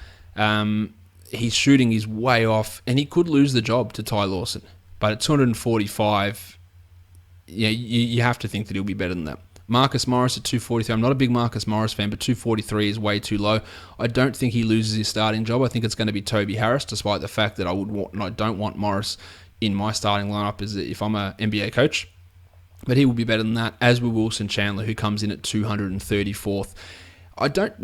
His shooting is way off, and he could lose the job to Ty Lawson. But at 245, you have to think that he'll be better than that. Marcus Morris at 243. I'm not a big Marcus Morris fan, but 243 is way too low. I don't think he loses his starting job. I think it's going to be Toby Harris, despite the fact that I don't want Morris in my starting lineup as if I'm an NBA coach. But he will be better than that, as will Wilson Chandler, who comes in at 234th.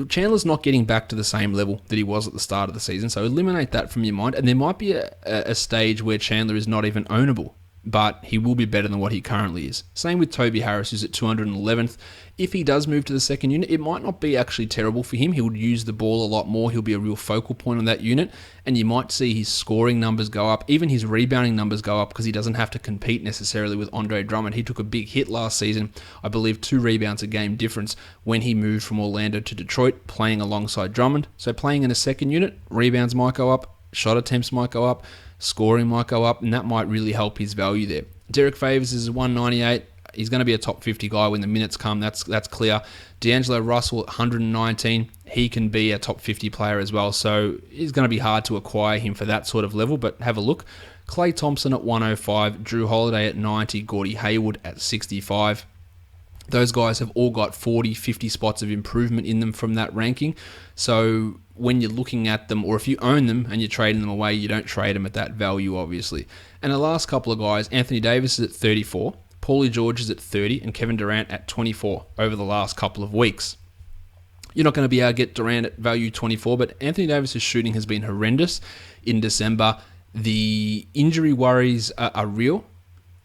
Chandler's not getting back to the same level that he was at the start of the season, so eliminate that from your mind. And there might be a stage where Chandler is not even ownable, but he will be better than what he currently is. Same with Toby Harris, who's at 211th. If he does move to the second unit, it might not be actually terrible for him. He would use the ball a lot more. He'll be a real focal point on that unit, and you might see his scoring numbers go up, even his rebounding numbers go up, because he doesn't have to compete necessarily with Andre Drummond. He took a big hit last season, I believe 2 rebounds a game difference, when he moved from Orlando to Detroit, playing alongside Drummond. So playing in a second unit, rebounds might go up, shot attempts might go up, scoring might go up, and that might really help his value there. Derek Favors is 198. He's going to be a top 50 guy when the minutes come. That's clear. D'Angelo Russell at 119. He can be a top 50 player as well. So it's going to be hard to acquire him for that sort of level, but have a look. Klay Thompson at 105. Drew Holiday at 90. Gordie Hayward at 65. Those guys have all got 40, 50 spots of improvement in them from that ranking. So when you're looking at them, or if you own them and you're trading them away, you don't trade them at that value, obviously. And the last couple of guys, Anthony Davis is at 34, Paulie George is at 30, and Kevin Durant at 24 over the last couple of weeks. You're not going to be able to get Durant at value 24, but Anthony Davis' shooting has been horrendous in December. The injury worries are real.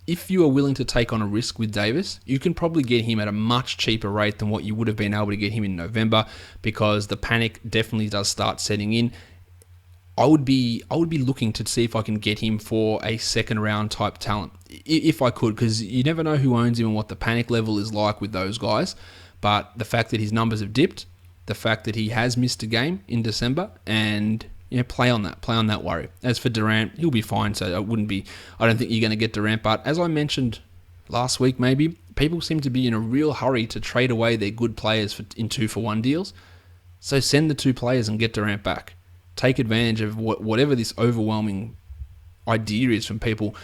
If you are willing to take on a risk with Davis, you can probably get him at a much cheaper rate than what you would have been able to get him in November, because the panic definitely does start setting in. I would be looking to see if I can get him for a second round type talent, if I could, because you never know who owns him and what the panic level is like with those guys. But the fact that his numbers have dipped, the fact that he has missed a game in December, and play on that worry. As for Durant, he'll be fine, so I don't think you're going to get Durant. But as I mentioned last week, maybe people seem to be in a real hurry to trade away their good players in 2-for-1 deals. So send the 2 players and get Durant back. Take advantage of whatever this overwhelming idea is from people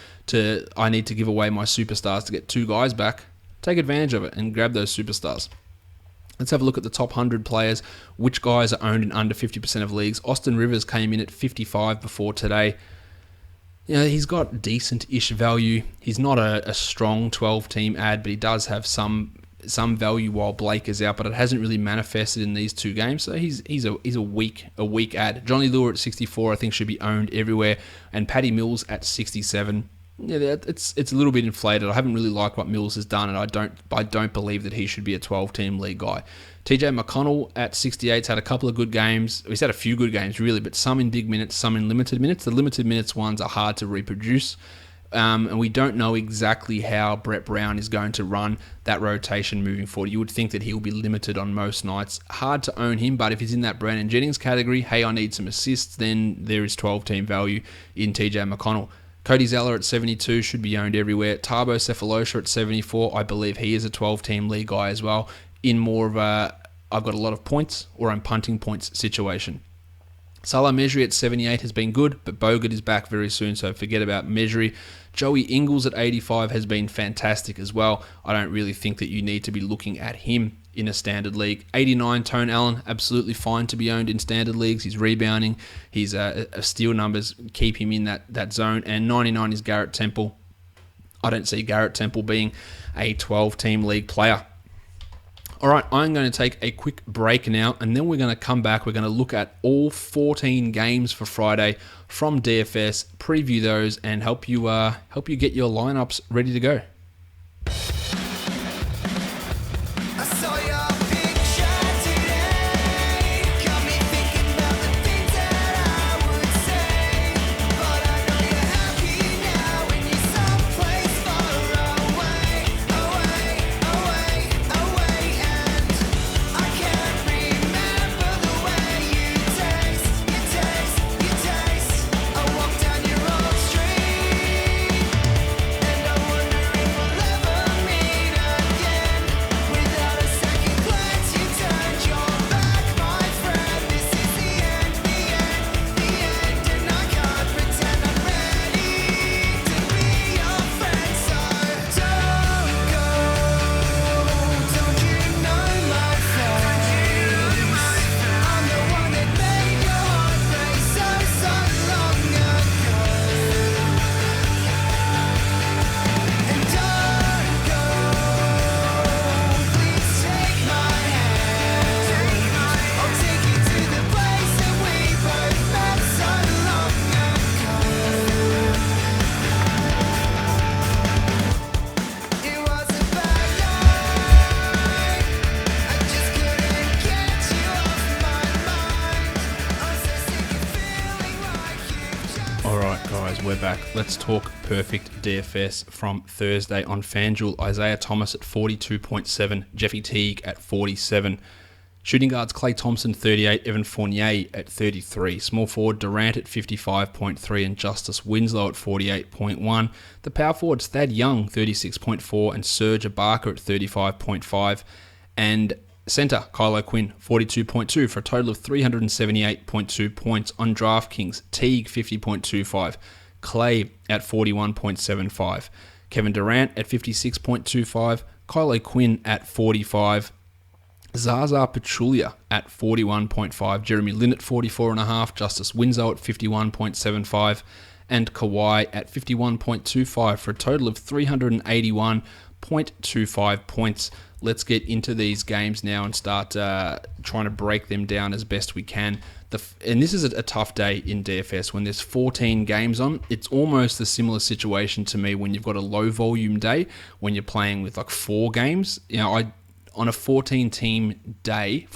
I need to give away my superstars to get 2 guys back. Take advantage of it and grab those superstars. Let's have a look at the top 100 players. Which guys are owned in under 50% of leagues? Austin Rivers came in at 55 before today. He's got decent-ish value. He's not a strong 12-team ad, but he does have some value while Blake is out, but it hasn't really manifested in these 2 games. So he's a weak ad. Johnny Lure at 64, I think, should be owned everywhere, and Patty Mills at 67. Yeah, it's a little bit inflated. I haven't really liked what Mills has done, and I don't believe that he should be a 12-team league guy. TJ McConnell at 68's had a couple of good games. He's had a few good games, really, but some in big minutes, some in limited minutes. The limited minutes ones are hard to reproduce, and we don't know exactly how Brett Brown is going to run that rotation moving forward. You would think that he'll be limited on most nights. Hard to own him, but if he's in that Brandon Jennings category, hey, I need some assists, then there is 12-team value in TJ McConnell. Cody Zeller at 72 should be owned everywhere. Tabo Cephalosha at 74, I believe he is a 12-team league guy as well, in more of a I've got a lot of points or I'm punting points situation. Salah Mejri at 78 has been good, but Bogut is back very soon, so forget about Mejri. Joey Ingles at 85 has been fantastic as well. I don't really think that you need to be looking at him in a standard league. 89, Tone Allen, absolutely fine to be owned in standard leagues. He's rebounding. His steal numbers keep him in that zone. And 99 is Garrett Temple. I don't see Garrett Temple being a 12-team league player. All right, I'm going to take a quick break now, and then we're going to come back. We're going to look at all 14 games for Friday from DFS, preview those, and help you get your lineups ready to go. We're back. Let's talk perfect DFS from Thursday on FanDuel. Isaiah Thomas at 42.7, Jeffy Teague at 47. Shooting guards Klay Thompson 38, Evan Fournier at 33. Small forward Durant at 55.3 and Justice Winslow at 48.1. The power forwards Thad Young 36.4 and Serge Ibaka at 35.5. And center Kylo Quinn 42.2 for a total of 378.2 points on DraftKings. Teague 50.25. Clay at 41.75, Kevin Durant at 56.25, Kylo Quinn at 45, Zaza Pachulia at 41.5, Jeremy Lin at 44.5, Justice Winslow at 51.75, and Kawhi at 51.25 for a total of 381.25 points. Let's get into these games now and start trying to break them down as best we can. And this is a tough day in DFS. When there's 14 games on, it's almost a similar situation to me when you've got a low volume day, when you're playing with like 4 games. You know, on a 14 game day,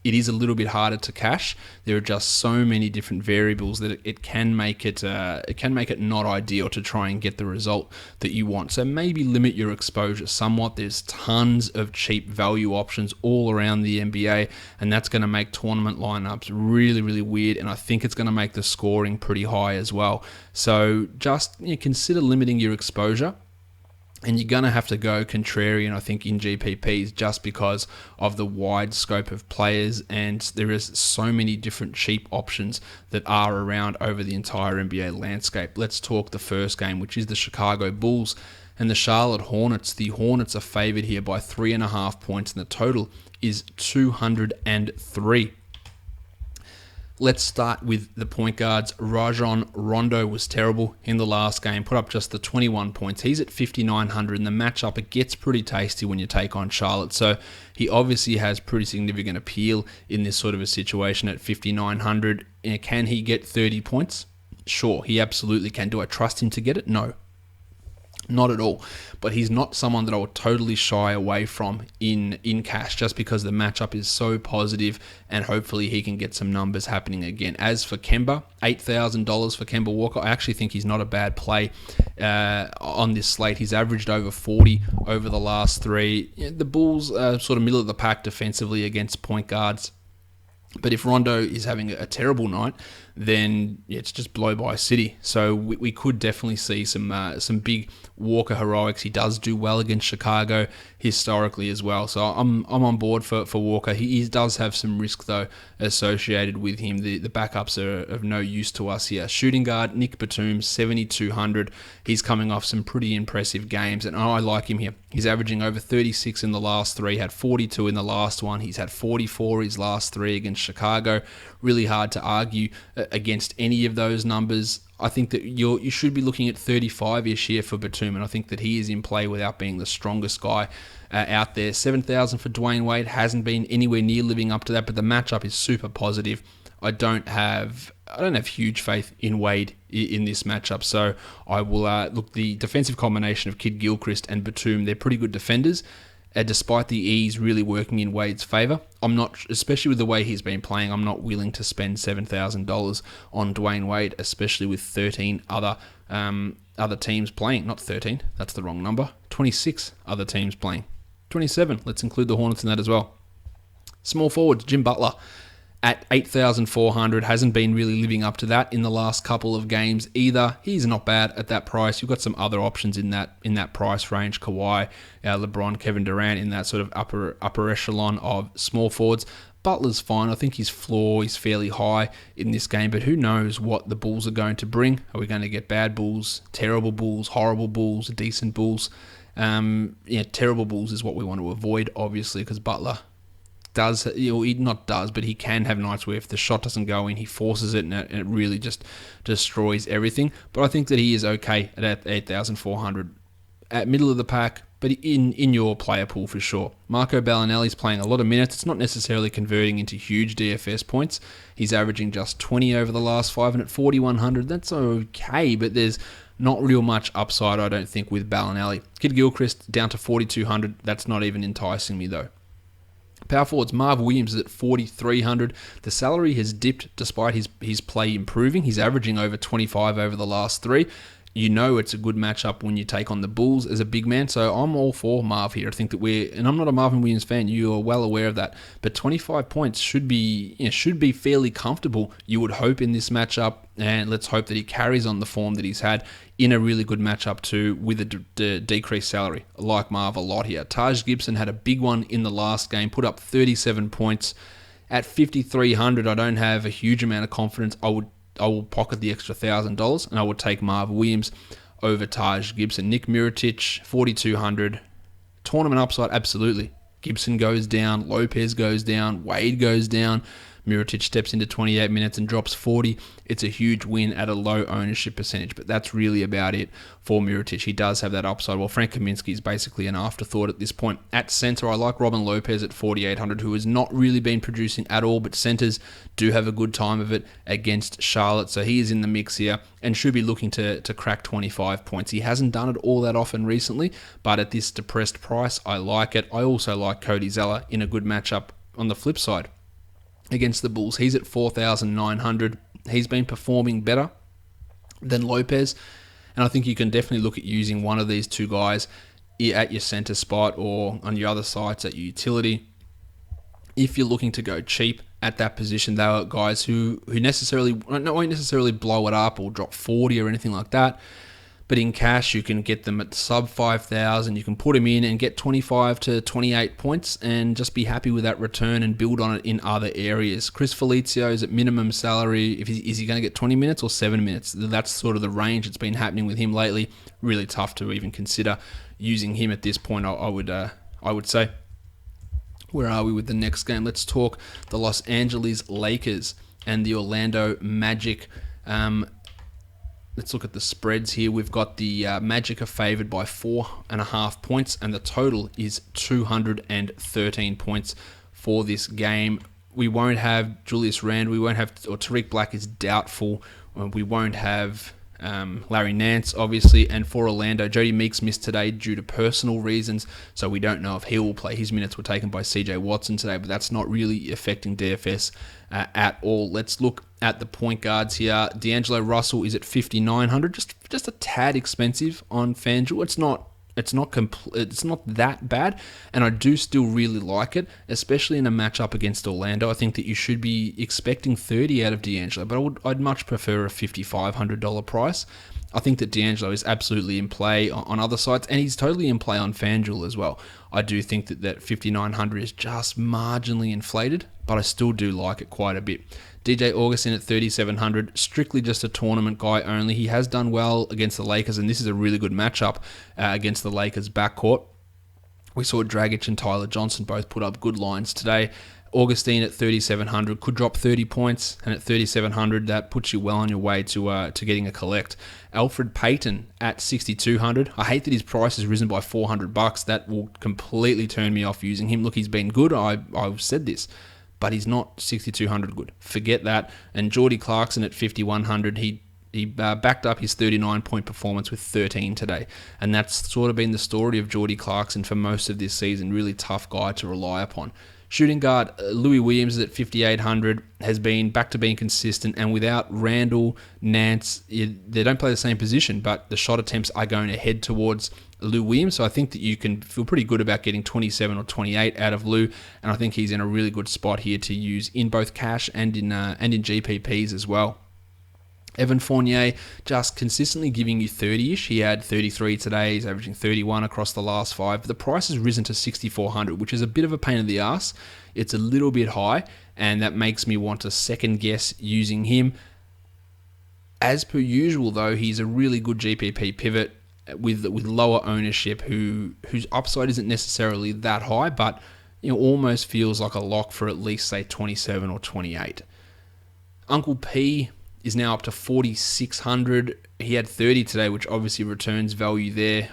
it is a little bit harder to cash. There are just so many different variables that it can make it not ideal to try and get the result that you want. So maybe limit your exposure somewhat. There's tons of cheap value options all around the NBA, and that's going to make tournament lineups really, really weird. And I think it's going to make the scoring pretty high as well. So just consider limiting your exposure. And you're going to have to go contrarian, I think, in GPPs just because of the wide scope of players, and there is so many different cheap options that are around over the entire NBA landscape. Let's talk the first game, which is the Chicago Bulls and the Charlotte Hornets. The Hornets are favored here by 3.5 points, and the total is 203. Let's start with the point guards. Rajon Rondo was terrible in the last game, put up just the 21 points. He's at 5,900, and the matchup, it gets pretty tasty when you take on Charlotte. So he obviously has pretty significant appeal in this sort of a situation at 5,900. Can he get 30 points? Sure, he absolutely can. Do I trust him to get it? No. Not at all. But he's not someone that I would totally shy away from in cash just because the matchup is so positive and hopefully he can get some numbers happening again. As for Kemba, $8,000 for Kemba Walker, I actually think he's not a bad play on this slate. He's averaged over 40 over the last three. The Bulls are sort of middle of the pack defensively against point guards. But if Rondo is having a terrible night, then it's just blow by city. So we could definitely see some big Walker heroics. He does do well against Chicago historically as well. So I'm on board for Walker. He does have some risk though associated with him. The backups are of no use to us here. Shooting guard Nick Batum, 7,200. He's coming off some pretty impressive games, and I like him here. He's averaging over 36 in the last three. Had 42 in the last one. He's had 44 his last three against Chicago. Really hard to argue against any of those numbers. I think that you should be looking at 35-ish here for Batum, and I think that he is in play without being the strongest guy out there. 7,000 for Dwayne Wade hasn't been anywhere near living up to that, but the matchup is super positive. I don't have huge faith in Wade in this matchup, so I will look. The defensive combination of Kid Gilchrist and Batum, they're pretty good defenders. Despite the ease really working in Wade's favour, I'm not, especially with the way he's been playing, I'm not willing to spend $7,000 on Dwayne Wade, especially with 13 other teams playing. Not 13, that's the wrong number. 26 other teams playing. 27, let's include the Hornets in that as well. Small forwards, Jim Butler at 8,400, hasn't been really living up to that in the last couple of games either. He's not bad at that price. You've got some other options in that price range. Kawhi, LeBron, Kevin Durant in that sort of upper echelon of small forwards. Butler's fine. I think his floor is fairly high in this game, but who knows what the Bulls are going to bring. Are we going to get bad Bulls, terrible Bulls, horrible Bulls, decent Bulls? Terrible Bulls is what we want to avoid, obviously, because Butler he can have nights where if the shot doesn't go in, he forces it and it really just destroys everything. But I think that he is okay at 8,400 at middle of the pack, but in your player pool for sure. Marco Bellinelli's playing a lot of minutes. It's not necessarily converting into huge DFS points. He's averaging just 20 over the last 5, and at 4,100, that's okay, but there's not real much upside, I don't think, with Bellinelli. Kid Gilchrist down to 4,200. That's not even enticing me though. Power forwards, Marv Williams is at 4,300. The salary has dipped despite his play improving. He's averaging over 25 over the last three. You know it's a good matchup when you take on the Bulls as a big man, so I'm all for Marv here. I think that and I'm not a Marvin Williams fan, you are well aware of that, but 25 points should be fairly comfortable, you would hope, in this matchup, and let's hope that he carries on the form that he's had in a really good matchup too, with a decreased salary. I like Marv a lot here. Taj Gibson had a big one in the last game, put up 37 points. At 5,300, I don't have a huge amount of confidence. I will pocket the extra $1,000 and I would take Marv Williams over Taj Gibson. Nick Mirotic, 4,200. Tournament upside, absolutely. Gibson goes down, Lopez goes down, Wade goes down. Mirotic steps into 28 minutes and drops 40. It's a huge win at a low ownership percentage, but that's really about it for Mirotic. He does have that upside. Well, Frank Kaminsky is basically an afterthought at this point. At center, I like Robin Lopez at 4,800, who has not really been producing at all, but centers do have a good time of it against Charlotte, so he is in the mix here and should be looking to crack 25 points. He hasn't done it all that often recently, but at this depressed price, I like it. I also like Cody Zeller in a good matchup on the flip side against the Bulls. He's at 4,900. He's been performing better than Lopez, and I think you can definitely look at using one of these two guys at your center spot or on your other sites at your utility. If you're looking to go cheap at that position, they are guys who won't necessarily blow it up or drop 40 or anything like that. But in cash, you can get them at sub 5,000. You can put them in and get 25 to 28 points and just be happy with that return and build on it in other areas. Chris Felicio is at minimum salary. Is he going to get 20 minutes or 7 minutes? That's sort of the range that's been happening with him lately. Really tough to even consider using him at this point, I would say. Where are we with the next game? Let's talk the Los Angeles Lakers and the Orlando Magic. Let's look at the spreads here. We've got the Magic are favored by 4.5 points, and the total is 213 points for this game. We won't have Julius Randle. Or Tariq Black is doubtful We won't have Larry Nance, obviously, and for Orlando, Jody Meeks missed today due to personal reasons, so we don't know if he will play. His minutes were taken by CJ Watson today, but that's not really affecting DFS at all. Let's look at the point guards here. D'Angelo Russell is at 5,900, just a tad expensive on FanDuel. It's not that bad, and I do still really like it, especially in a matchup against Orlando. I think that you should be expecting 30 out of D'Angelo, but I'd much prefer a $5,500 price. I think that D'Angelo is absolutely in play on other sites, and he's totally in play on FanDuel as well. I do think that 5,900 is just marginally inflated, but I still do like it quite a bit. DJ Augustin at 3,700, strictly just a tournament guy only. He has done well against the Lakers, and this is a really good matchup against the Lakers backcourt. We saw Dragic and Tyler Johnson both put up good lines today. Augustine at 3,700 could drop 30 points, and at 3,700 that puts you well on your way to getting a collect. Alfred Payton at 6,200. I hate that his price has risen by $400. That will completely turn me off using him. Look, he's been good. I've said this, but he's not 6,200 good. Forget that. And Jordy Clarkson at 5,100. He backed up his 39-point performance with 13 today. And that's sort of been the story of Jordy Clarkson for most of this season. Really tough guy to rely upon. Shooting guard Louis Williams is at 5,800, has been back to being consistent, and without Randall, Nance, they don't play the same position, but the shot attempts are going to head towards Lou Williams, so I think that you can feel pretty good about getting 27 or 28 out of Lou, and I think he's in a really good spot here to use in both cash and in GPPs as well. Evan Fournier just consistently giving you 30-ish. He had 33 today. He's averaging 31 across the last 5. The price has risen to 6,400, which is a bit of a pain in the ass. It's a little bit high, and that makes me want to second guess using him. As per usual, though, he's a really good GPP pivot with lower ownership whose upside isn't necessarily that high, but almost feels like a lock for at least, say, 27 or 28. Uncle P is now up to 4,600. He had 30 today, which obviously returns value there.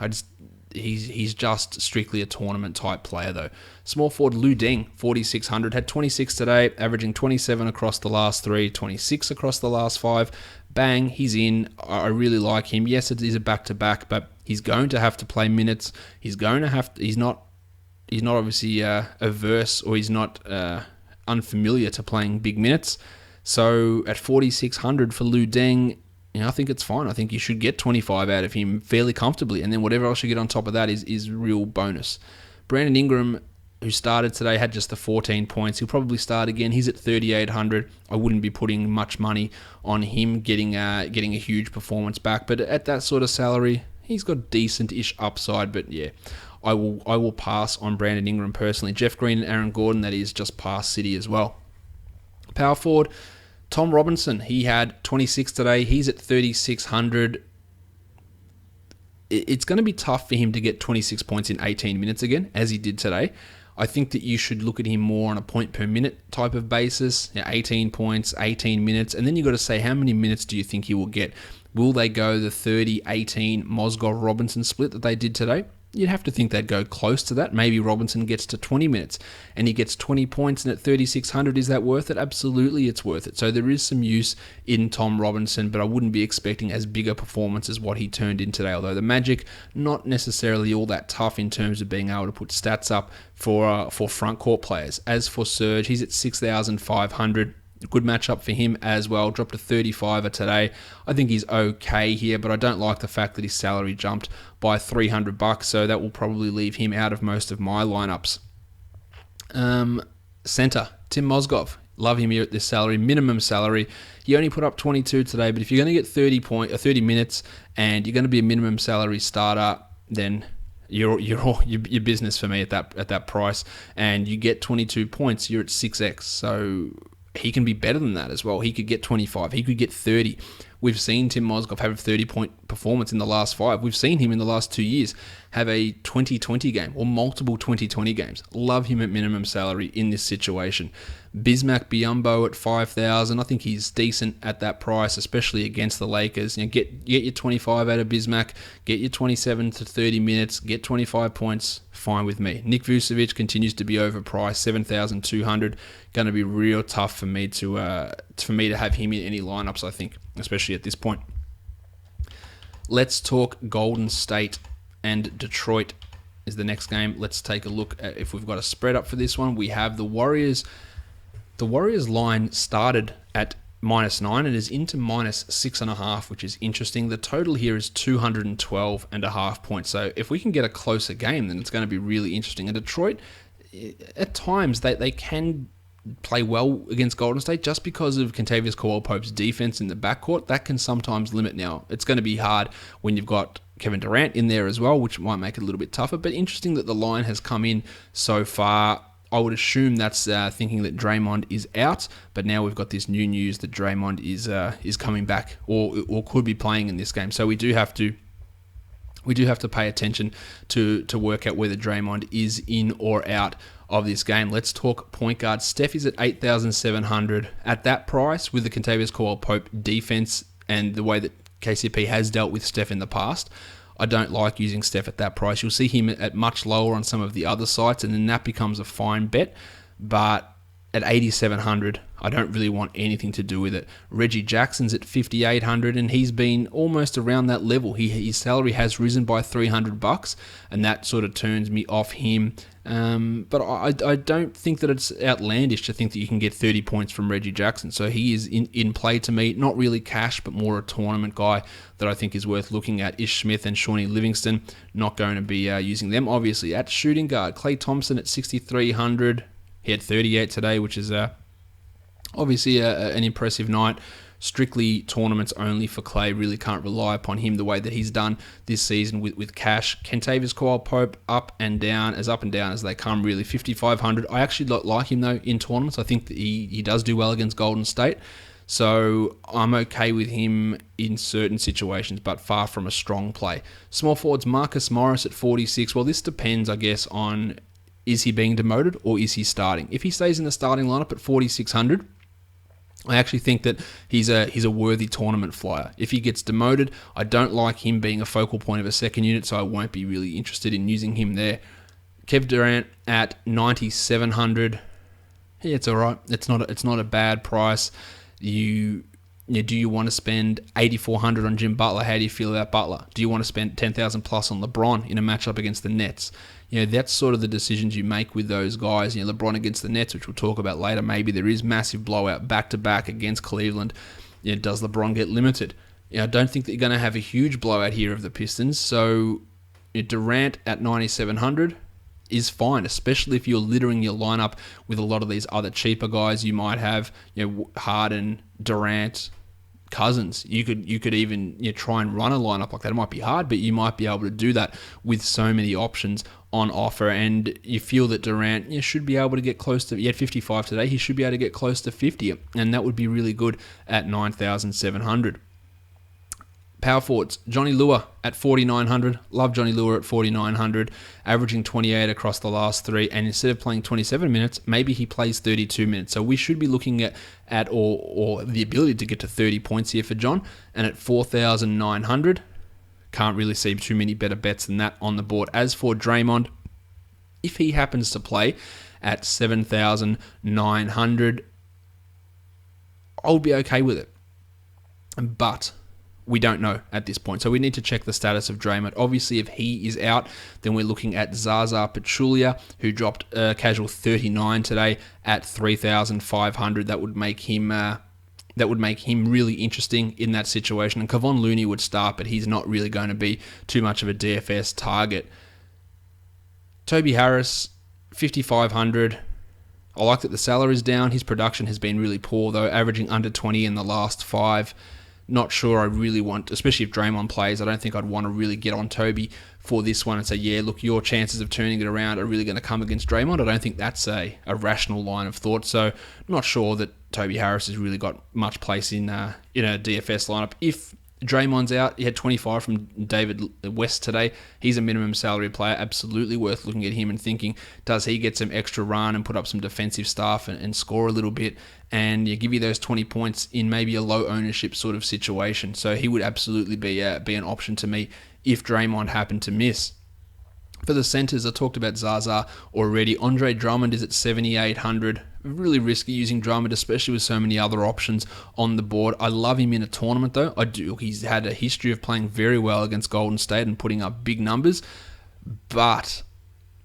He's just strictly a tournament type player though. Small forward Lu Deng, 4,600, had 26 today, averaging 27 across the last 3, 26 across the last 5. Bang, he's in. I really like him. Yes, it is a back-to-back, but he's going to have to play minutes. He's not obviously averse, or he's not unfamiliar to playing big minutes. So at 4,600 for Lu Deng, I think it's fine. I think you should get 25 out of him fairly comfortably, and then whatever else you get on top of that is real bonus. Brandon Ingram, who started today, had just the 14 points. He'll probably start again. He's at 3,800. I wouldn't be putting much money on him getting a huge performance back, but at that sort of salary, he's got decent-ish upside. But yeah, I will pass on Brandon Ingram personally. Jeff Green and Aaron Gordon, that is just past City as well. Power forward Tom Robinson, he had 26 today. He's at 3,600. It's going to be tough for him to get 26 points in 18 minutes again, as he did today. I think that you should look at him more on a point per minute type of basis. 18 points, 18 minutes, and then you've got to say, how many minutes do you think he will get? Will they go the 30-18 Mozgov-Robinson split that they did today? You'd have to think they'd go close to that. Maybe Robinson gets to 20 minutes and he gets 20 points, and at 3,600, is that worth it? Absolutely, it's worth it. So there is some use in Tom Robinson, but I wouldn't be expecting as big a performance as what he turned in today. Although the Magic, not necessarily all that tough in terms of being able to put stats up for front court players. As for Serge, he's at 6,500. Good matchup for him as well. Dropped to 35 today. I think he's okay here, but I don't like the fact that his salary jumped by $300, so that will probably leave him out of most of my lineups. Center, Tim Mozgov. Love him here at this salary, minimum salary. He only put up 22 today, but if you're going to get 30 minutes and you're going to be a minimum salary starter, then you're business for me at that price. And you get 22 points, you're at 6x. So he can be better than that as well. He could get 25. He could get 30. We've seen Tim Mozgov have 30-point performance in the last 5. We've seen him in the last 2 years have a 20-20 game or multiple 20-20 games. Love him at minimum salary in this situation. Bismack Biyombo at 5,000. I think he's decent at that price, especially against the Lakers. Get your 25 out of Bismack, get your 27 to 30 minutes, get 25 points, fine with me. Nick Vucevic continues to be overpriced, 7,200. Going to be real tough for me to have him in any lineups, I think, especially at this point. Let's talk Golden State and Detroit is the next game. Let's take a look at if we've got a spread up for this one. We have the Warriors. The Warriors line started at -9 and is into -6.5, which is interesting. The total here is 212.5 points. So if we can get a closer game, then it's going to be really interesting. And Detroit, at times, they can play well against Golden State just because of Kentavious Caldwell-Pope's defense in the backcourt. That can sometimes limit. Now, it's going to be hard when you've got Kevin Durant in there as well, which might make it a little bit tougher. But interesting that the line has come in so far. I would assume that's thinking that Draymond is out, but now we've got this new news that Draymond is coming back or could be playing in this game. So we do have to pay attention to work out whether Draymond is in or out of this game. Let's talk point guard. Steph is at 8,700. At that price, with the Kentavious Caldwell-Pope defense and the way that KCP has dealt with Steph in the past, I don't like using Steph at that price. You'll see him at much lower on some of the other sites, and then that becomes a fine bet. But at 8,700, I don't really want anything to do with it. Reggie Jackson's at 5,800, and he's been almost around that level. His salary has risen by $300, and that sort of turns me off him. But I don't think that it's outlandish to think that you can get 30 points from Reggie Jackson. So he is in play to me. Not really cash, but more a tournament guy that I think is worth looking at. Ish Smith and Shawnee Livingston, not going to be using them. Obviously, at shooting guard, Klay Thompson at 6,300. He had 38 today, which is obviously an impressive night. Strictly tournaments only for Klay. Really can't rely upon him the way that he's done this season with cash. Kentavious Caldwell-Pope up and down as they come, really. 5,500. I actually like him, though, in tournaments. I think that he does do well against Golden State. So I'm okay with him in certain situations, but far from a strong play. Small forwards, Marcus Morris at 46. Well, this depends, I guess, on is he being demoted or is he starting? If he stays in the starting lineup at 4,600, I actually think that he's a worthy tournament flyer. If he gets demoted, I don't like him being a focal point of a second unit, so I won't be really interested in using him there. Kev Durant at 9,700. Yeah, it's all right. It's not a bad price. Do you want to spend 8,400 on Jim Butler? How do you feel about Butler? Do you want to spend 10,000 plus on LeBron in a matchup against the Nets? That's sort of the decisions you make with those guys. LeBron against the Nets, which we'll talk about later. Maybe there is massive blowout back-to-back against Cleveland. Does LeBron get limited? I don't think that you're going to have a huge blowout here of the Pistons. So Durant at 9,700 is fine, especially if you're littering your lineup with a lot of these other cheaper guys you might have. Harden, Durant, Cousins. You could even try and run a lineup like that. It might be hard, but you might be able to do that with so many options on offer. And you feel that Durant should be able to get close to. He had 55 today. He should be able to get close to 50, and that would be really good at 9,700. Power forwards, Johnny Lua at 4,900. Love Johnny Lua at 4,900, averaging 28 across the last 3. And instead of playing 27 minutes, maybe he plays 32 minutes. So we should be looking at or the ability to get to 30 points here for John. And at 4,900, can't really see too many better bets than that on the board. As for Draymond, if he happens to play at 7,900, I'll be okay with it. But we don't know at this point. So we need to check the status of Draymond. Obviously, if he is out, then we're looking at Zaza Pachulia, who dropped a casual 39 today at 3,500. That would make him really interesting in that situation. And Kevon Looney would start, but he's not really going to be too much of a DFS target. Toby Harris, 5,500. I like that the salary's down. His production has been really poor, though, averaging under 20 in the last 5. Not sure I really want, especially if Draymond plays, I don't think I'd want to really get on Toby for this one and say, yeah, look, your chances of turning it around are really going to come against Draymond. I don't think that's a rational line of thought. So I'm not sure that Toby Harris has really got much place in a DFS lineup. If Draymond's out. He had 25 from David West today. He's a minimum salary player. Absolutely worth looking at him and thinking, does he get some extra run and put up some defensive stuff and score a little bit and give you those 20 points in maybe a low ownership sort of situation. So he would absolutely be an option to me if Draymond happened to miss. For the centers, I talked about Zaza already. Andre Drummond is at 7,800. Really risky using Drummond, especially with so many other options on the board. I love him in a tournament, though. I do. He's had a history of playing very well against Golden State and putting up big numbers. But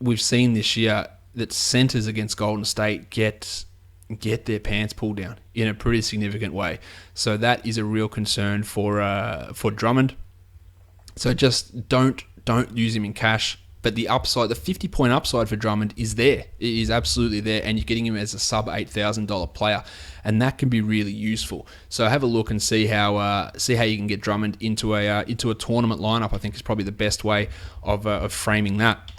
we've seen this year that centers against Golden State get their pants pulled down in a pretty significant way. So that is a real concern for Drummond. So just don't use him in cash. But the upside, the 50-point upside for Drummond is there. It is absolutely there, and you're getting him as a sub $8,000 player, and that can be really useful. So have a look and see how you can get Drummond into a tournament lineup. I think is probably the best way of framing that.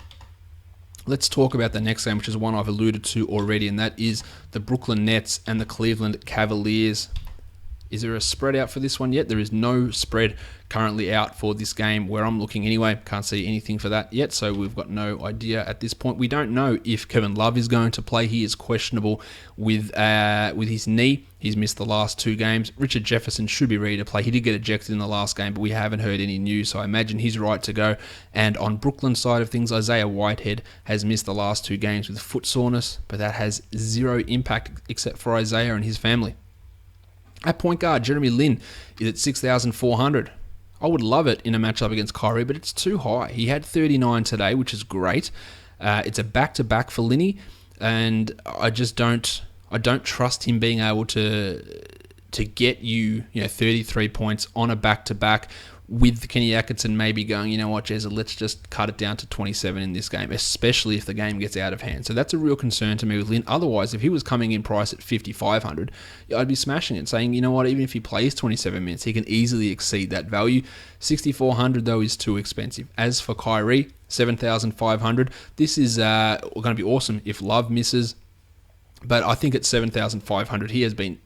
Let's talk about the next game, which is one I've alluded to already, and that is the Brooklyn Nets and the Cleveland Cavaliers. Is there a spread out for this one yet? There is no spread currently out for this game where I'm looking anyway. Can't see anything for that yet, so we've got no idea at this point. We don't know if Kevin Love is going to play. He is questionable with his knee. He's missed the last 2 games. Richard Jefferson should be ready to play. He did get ejected in the last game, but we haven't heard any news, so I imagine he's right to go. And on Brooklyn's side of things, Isaiah Whitehead has missed the last 2 games with foot soreness, but that has zero impact except for Isaiah and his family. At point guard, Jeremy Lin is at 6,400. I would love it in a matchup against Kyrie, but it's too high. He had 39 today, which is great. It's a back-to-back for Linney, and I don't trust him being able to get you 33 points on a back-to-back with Kenny Atkinson maybe going, you know what, Jezza, let's just cut it down to 27 in this game, especially if the game gets out of hand. So that's a real concern to me with Lin. Otherwise, if he was coming in price at 5,500, I'd be smashing it, saying, you know what, even if he plays 27 minutes, he can easily exceed that value. 6,400, though, is too expensive. As for Kyrie, 7,500, this is going to be awesome if Love misses. But I think at 7,500, he has been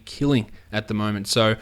killing at the moment. So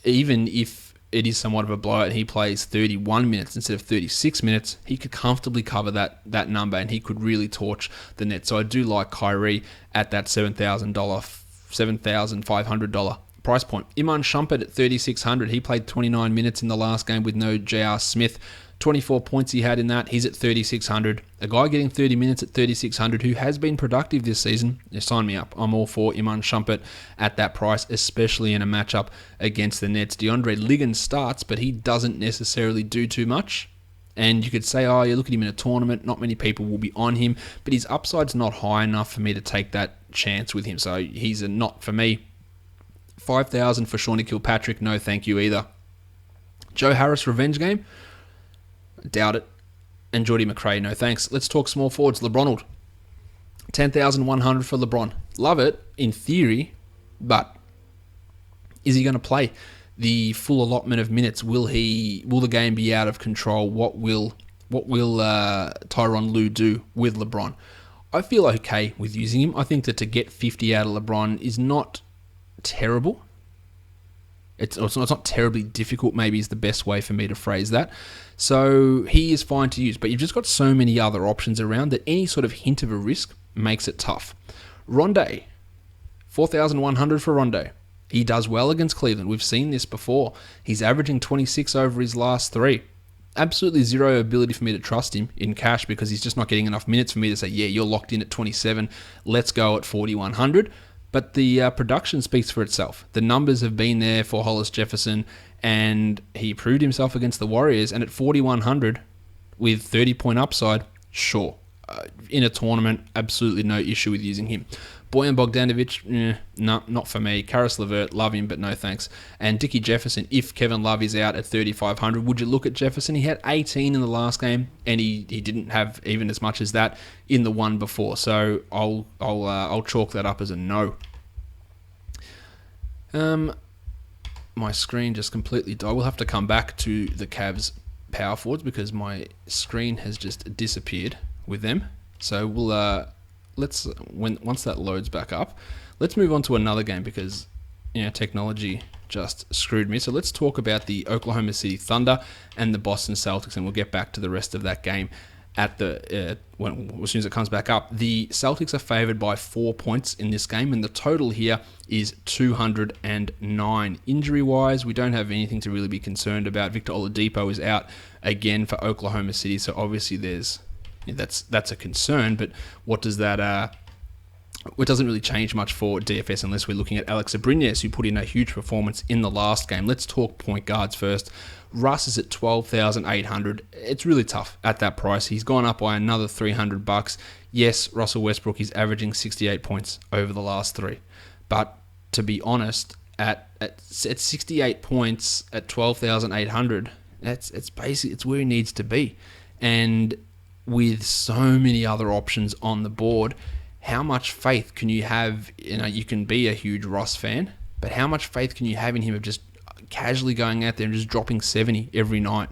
even if it is somewhat of a blowout and he plays 31 minutes instead of 36 minutes, he could comfortably cover that number and he could really torch the Nets. So I do like Kyrie at that $7,500 price point. Iman Shumpert at 3,600. He played 29 minutes in the last game with no J.R. Smith. 24 points he had in that. He's at 3,600. A guy getting 30 minutes at 3,600 who has been productive this season. Sign me up. I'm all for Iman Shumpert at that price, especially in a matchup against the Nets. DeAndre Liggins starts, but he doesn't necessarily do too much. And you could say, oh, you look at him in a tournament, not many people will be on him, but his upside's not high enough for me to take that chance with him. So he's a not for me. 5,000 for Shawnee Kilpatrick, no thank you either. Joe Harris revenge game? Doubt it. And Jordy McRae, no thanks. Let's talk small forwards. LeBronald. 10,100 for LeBron. Love it in theory, but is he going to play the full allotment of minutes? Will the game be out of control? What will Tyronn Lue do with LeBron? I feel okay with using him. I think that to get 50 out of LeBron is not terrible. It's not terribly difficult, maybe is the best way for me to phrase that. So he is fine to use, but you've just got so many other options around that any sort of hint of a risk makes it tough. Rondé, 4,100 for Rondé. He does well against Cleveland. We've seen this before. He's averaging 26 over his last 3. Absolutely zero ability for me to trust him in cash because he's just not getting enough minutes for me to say, yeah, you're locked in at 27. Let's go at 4,100. But the production speaks for itself. The numbers have been there for Hollis Jefferson, and he proved himself against the Warriors. And at 4,100 with 30-point upside, sure. In a tournament, absolutely no issue with using him. Bojan Bogdanovic, no, not for me. Karis LeVert, love him, but no thanks. And Dickie Jefferson, if Kevin Love is out at 3,500, would you look at Jefferson? He had 18 in the last game, and he didn't have even as much as that in the one before. So I'll chalk that up as a no. My screen just completely died. We'll have to come back to the Cavs power forwards because my screen has just disappeared with them. So we'll once that loads back up, let's move on to another game because technology just screwed me. So let's talk about the Oklahoma City Thunder and the Boston Celtics, and we'll get back to the rest of that game at the as soon as it comes back up. The Celtics are favored by 4 points in this game, and the total here is 209. Injury-wise, we don't have anything to really be concerned about. Victor Oladipo is out again for Oklahoma City, so obviously that's a concern. But what does that? It doesn't really change much for DFS unless we're looking at Alex Abrines, who put in a huge performance in the last game. Let's talk point guards first. Russ is at $12,800. It's really tough at that price. He's gone up by another $300. Yes, Russell Westbrook is averaging 68 points over the last three. But to be honest, at 68 points at 12,800, it's where he needs to be. And with so many other options on the board, how much faith can you have? You can be a huge Russ fan, but how much faith can you have in him of just casually going out there and just dropping 70 every night?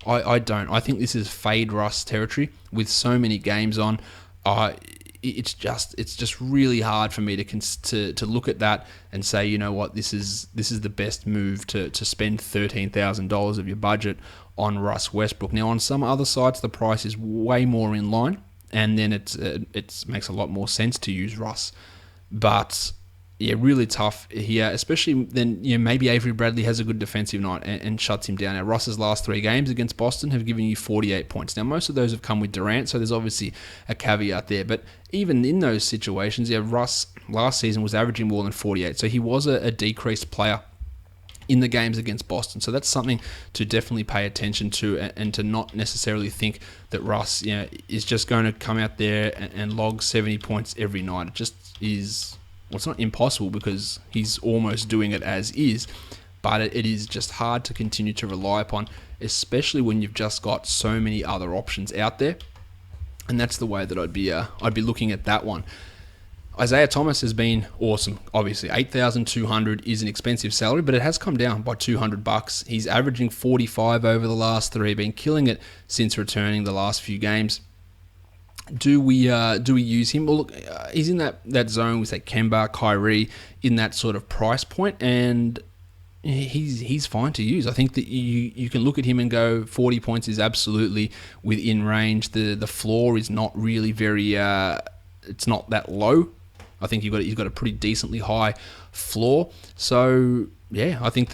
I don't. I think this is fade Russ territory with so many games on. It's just really hard for me to look at that and say, you know what, this is the best move to spend $13,000 of your budget on Russ Westbrook. Now, on some other sites, the price is way more in line, and then it makes a lot more sense to use Russ. But yeah, really tough here, especially then, maybe Avery Bradley has a good defensive night and shuts him down. Now, Russ's last three games against Boston have given you 48 points. Now, most of those have come with Durant, so there's obviously a caveat there. But even in those situations, Russ last season was averaging more than 48, so he was a decreased player in the games against Boston. So that's something to definitely pay attention to, and to not necessarily think that Russ is just going to come out there and log 70 points every night. It just is... Well, it's not impossible because he's almost doing it as is, but it is just hard to continue to rely upon, especially when you've just got so many other options out there. And that's the way that I'd be looking at that one. Isaiah Thomas has been awesome. Obviously, $8,200 is an expensive salary, but it has come down by $200. He's averaging 45 over the last three, been killing it since returning the last few games. Do we use him? Well, look, he's in that zone with Kemba, Kyrie, in that sort of price point, and he's fine to use. I think that you can look at him and go 40 points is absolutely within range. The floor is not really very it's not that low. I think he's got a pretty decently high floor. So yeah, I think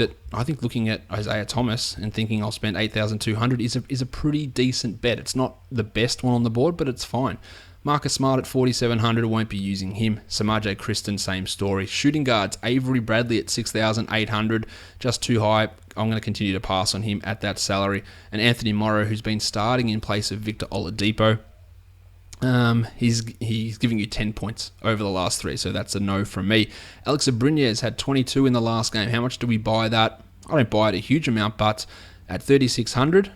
looking at Isaiah Thomas and thinking I'll spend $8,200 is a pretty decent bet. It's not the best one on the board, but it's fine. Marcus Smart at $4,700, won't be using him. Samaje Cristen, same story. Shooting guards, Avery Bradley at $6,800, just too high. I'm going to continue to pass on him at that salary. And Anthony Morrow, who's been starting in place of Victor Oladipo, he's giving you 10 points over the last three, so that's a no from me. Alex Abrines had 22 in the last game. How much do we buy that? I don't buy it a huge amount, but at $3,600,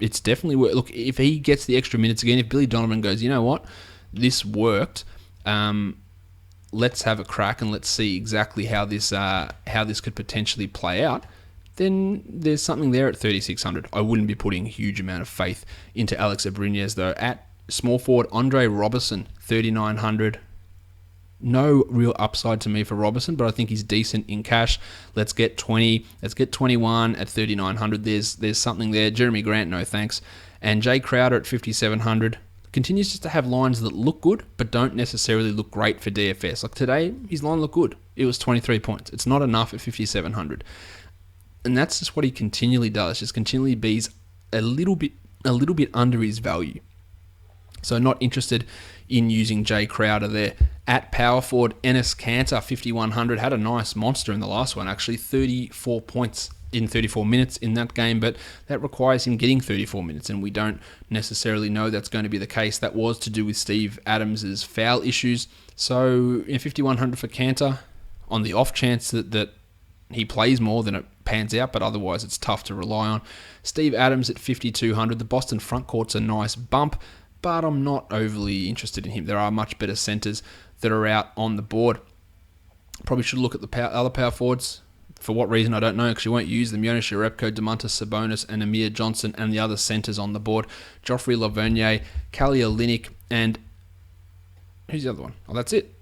it's definitely worth. Look, if he gets the extra minutes again, if Billy Donovan goes, you know what, this worked, let's have a crack and let's see exactly how this could potentially play out, then there's something there at $3,600. I wouldn't be putting a huge amount of faith into Alex Abrines, though. At small forward, Andre Robertson, $3,900. No real upside to me for Robertson, but I think he's decent in cash. Let's get 20. Let's get 21 at $3,900. There's something there. Jeremy Grant, no thanks. And Jay Crowder at $5,700. Continues just to have lines that look good, but don't necessarily look great for DFS. Like today, his line looked good. It was 23 points. It's not enough at $5,700. And that's just what he continually does, just continually bees a little bit under his value. So not interested in using Jay Crowder there. At power forward, Enes Kanter, $5,100, had a nice monster in the last one, actually 34 points in 34 minutes in that game, but that requires him getting 34 minutes, and we don't necessarily know that's going to be the case. That was to do with Steve Adams' foul issues. So $5,100 for Kanter, on the off chance that he plays more than it pans out, but otherwise it's tough to rely on. Steve Adams at $5,200. The Boston front court's a nice bump, but I'm not overly interested in him. There are much better centers that are out on the board. Probably should look at the other power forwards. For what reason, I don't know, because you won't use them. Jonas Jerebko, Domantas Sabonis, and Amir Johnson, and the other centers on the board. Joffrey Lauvergne, Kelly Olynyk, and who's the other one? Oh, that's it.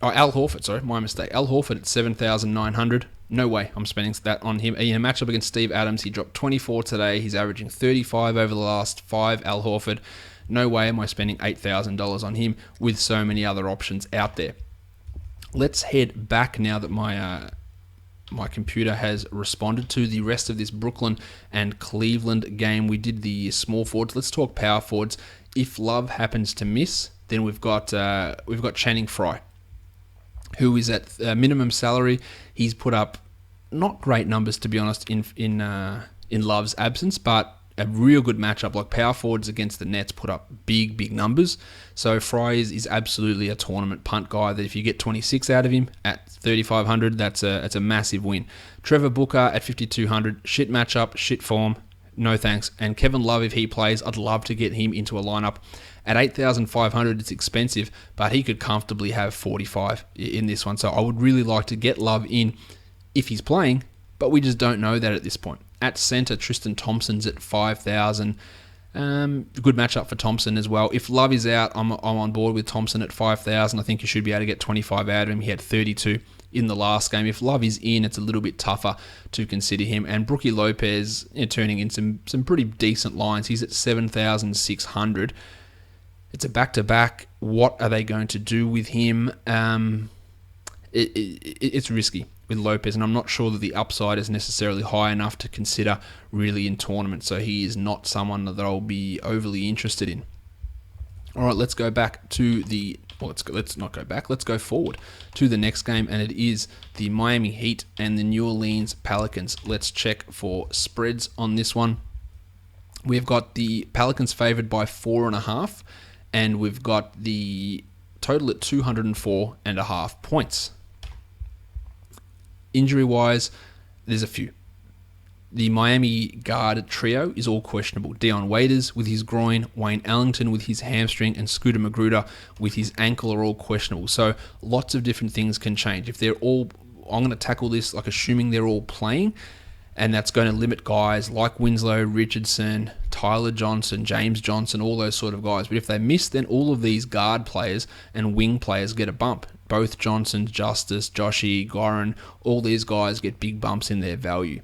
Oh, Al Horford, sorry, my mistake. Al Horford at $7,900. No way I'm spending that on him. In a matchup against Steve Adams, he dropped 24 today. He's averaging 35 over the last 5. Al Horford. No way am I spending $8,000 on him with so many other options out there. Let's head back now that my computer has responded to the rest of this Brooklyn and Cleveland game. We did the small forwards. Let's talk power forwards. If Love happens to miss, then we've got Channing Frye, who is at minimum salary. He's put up not great numbers, to be honest, in Love's absence, but a real good matchup. Like power forwards against the Nets put up big numbers. So Frye is absolutely a tournament punt guy that if you get 26 out of him at 3,500, that's a massive win. Trevor Booker at 5,200, shit matchup, shit form, no thanks. And Kevin Love, if he plays, I'd love to get him into a lineup. At 8,500, it's expensive, but he could comfortably have 45 in this one. So I would really like to get Love in if he's playing, but we just don't know that at this point. At center, Tristan Thompson's at 5,000. Good matchup for Thompson as well. If Love is out, I'm on board with Thompson at 5,000. I think you should be able to get 25 out of him. He had 32 in the last game. If Love is in, it's a little bit tougher to consider him. And Brookie Lopez turning in some pretty decent lines. He's at 7,600. It's a back-to-back. What are they going to do with him? It's risky with Lopez, and I'm not sure that the upside is necessarily high enough to consider really in tournament. So he is not someone that I'll be overly interested in. All right, let's go back to the... Well, let's not go back. Let's go forward to the next game, and it is the Miami Heat and the New Orleans Pelicans. Let's check for spreads on this one. We've got the Pelicans favored by 4.5, and we've got the total at 204.5 points. Injury-wise, there's a few. The Miami guard trio is all questionable. Dion Waiters with his groin, Wayne Ellington with his hamstring, and Scooter Magruder with his ankle are all questionable. So lots of different things can change. If they're all, I'm going to tackle this like assuming they're all playing, and that's going to limit guys like Winslow, Richardson, Tyler Johnson, James Johnson, all those sort of guys. But if they miss, then all of these guard players and wing players get a bump. Both Johnson, Justice, Joshy, Goran, all these guys get big bumps in their value.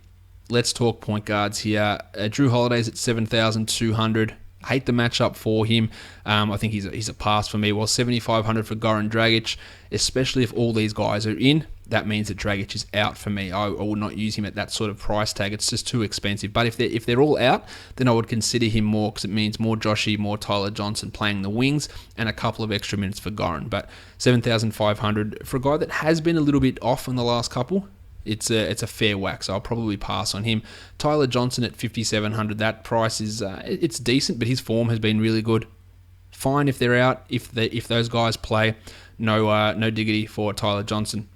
Let's talk point guards here. Drew Holiday's at 7,200. Hate the matchup for him. I think he's a pass for me. Well, 7,500 for Goran Dragic, especially if all these guys are in. That means that Dragic is out for me. I would not use him at that sort of price tag. It's just too expensive. But if they're all out, then I would consider him more because it means more Joshy, more Tyler Johnson playing the wings, and a couple of extra minutes for Goran. But 7,500 for a guy that has been a little bit off in the last couple. It's a fair whack, so I'll probably pass on him. Tyler Johnson at 5,700. That price is it's decent, but his form has been really good. Fine if they're out. If those guys play, no diggity for Tyler Johnson.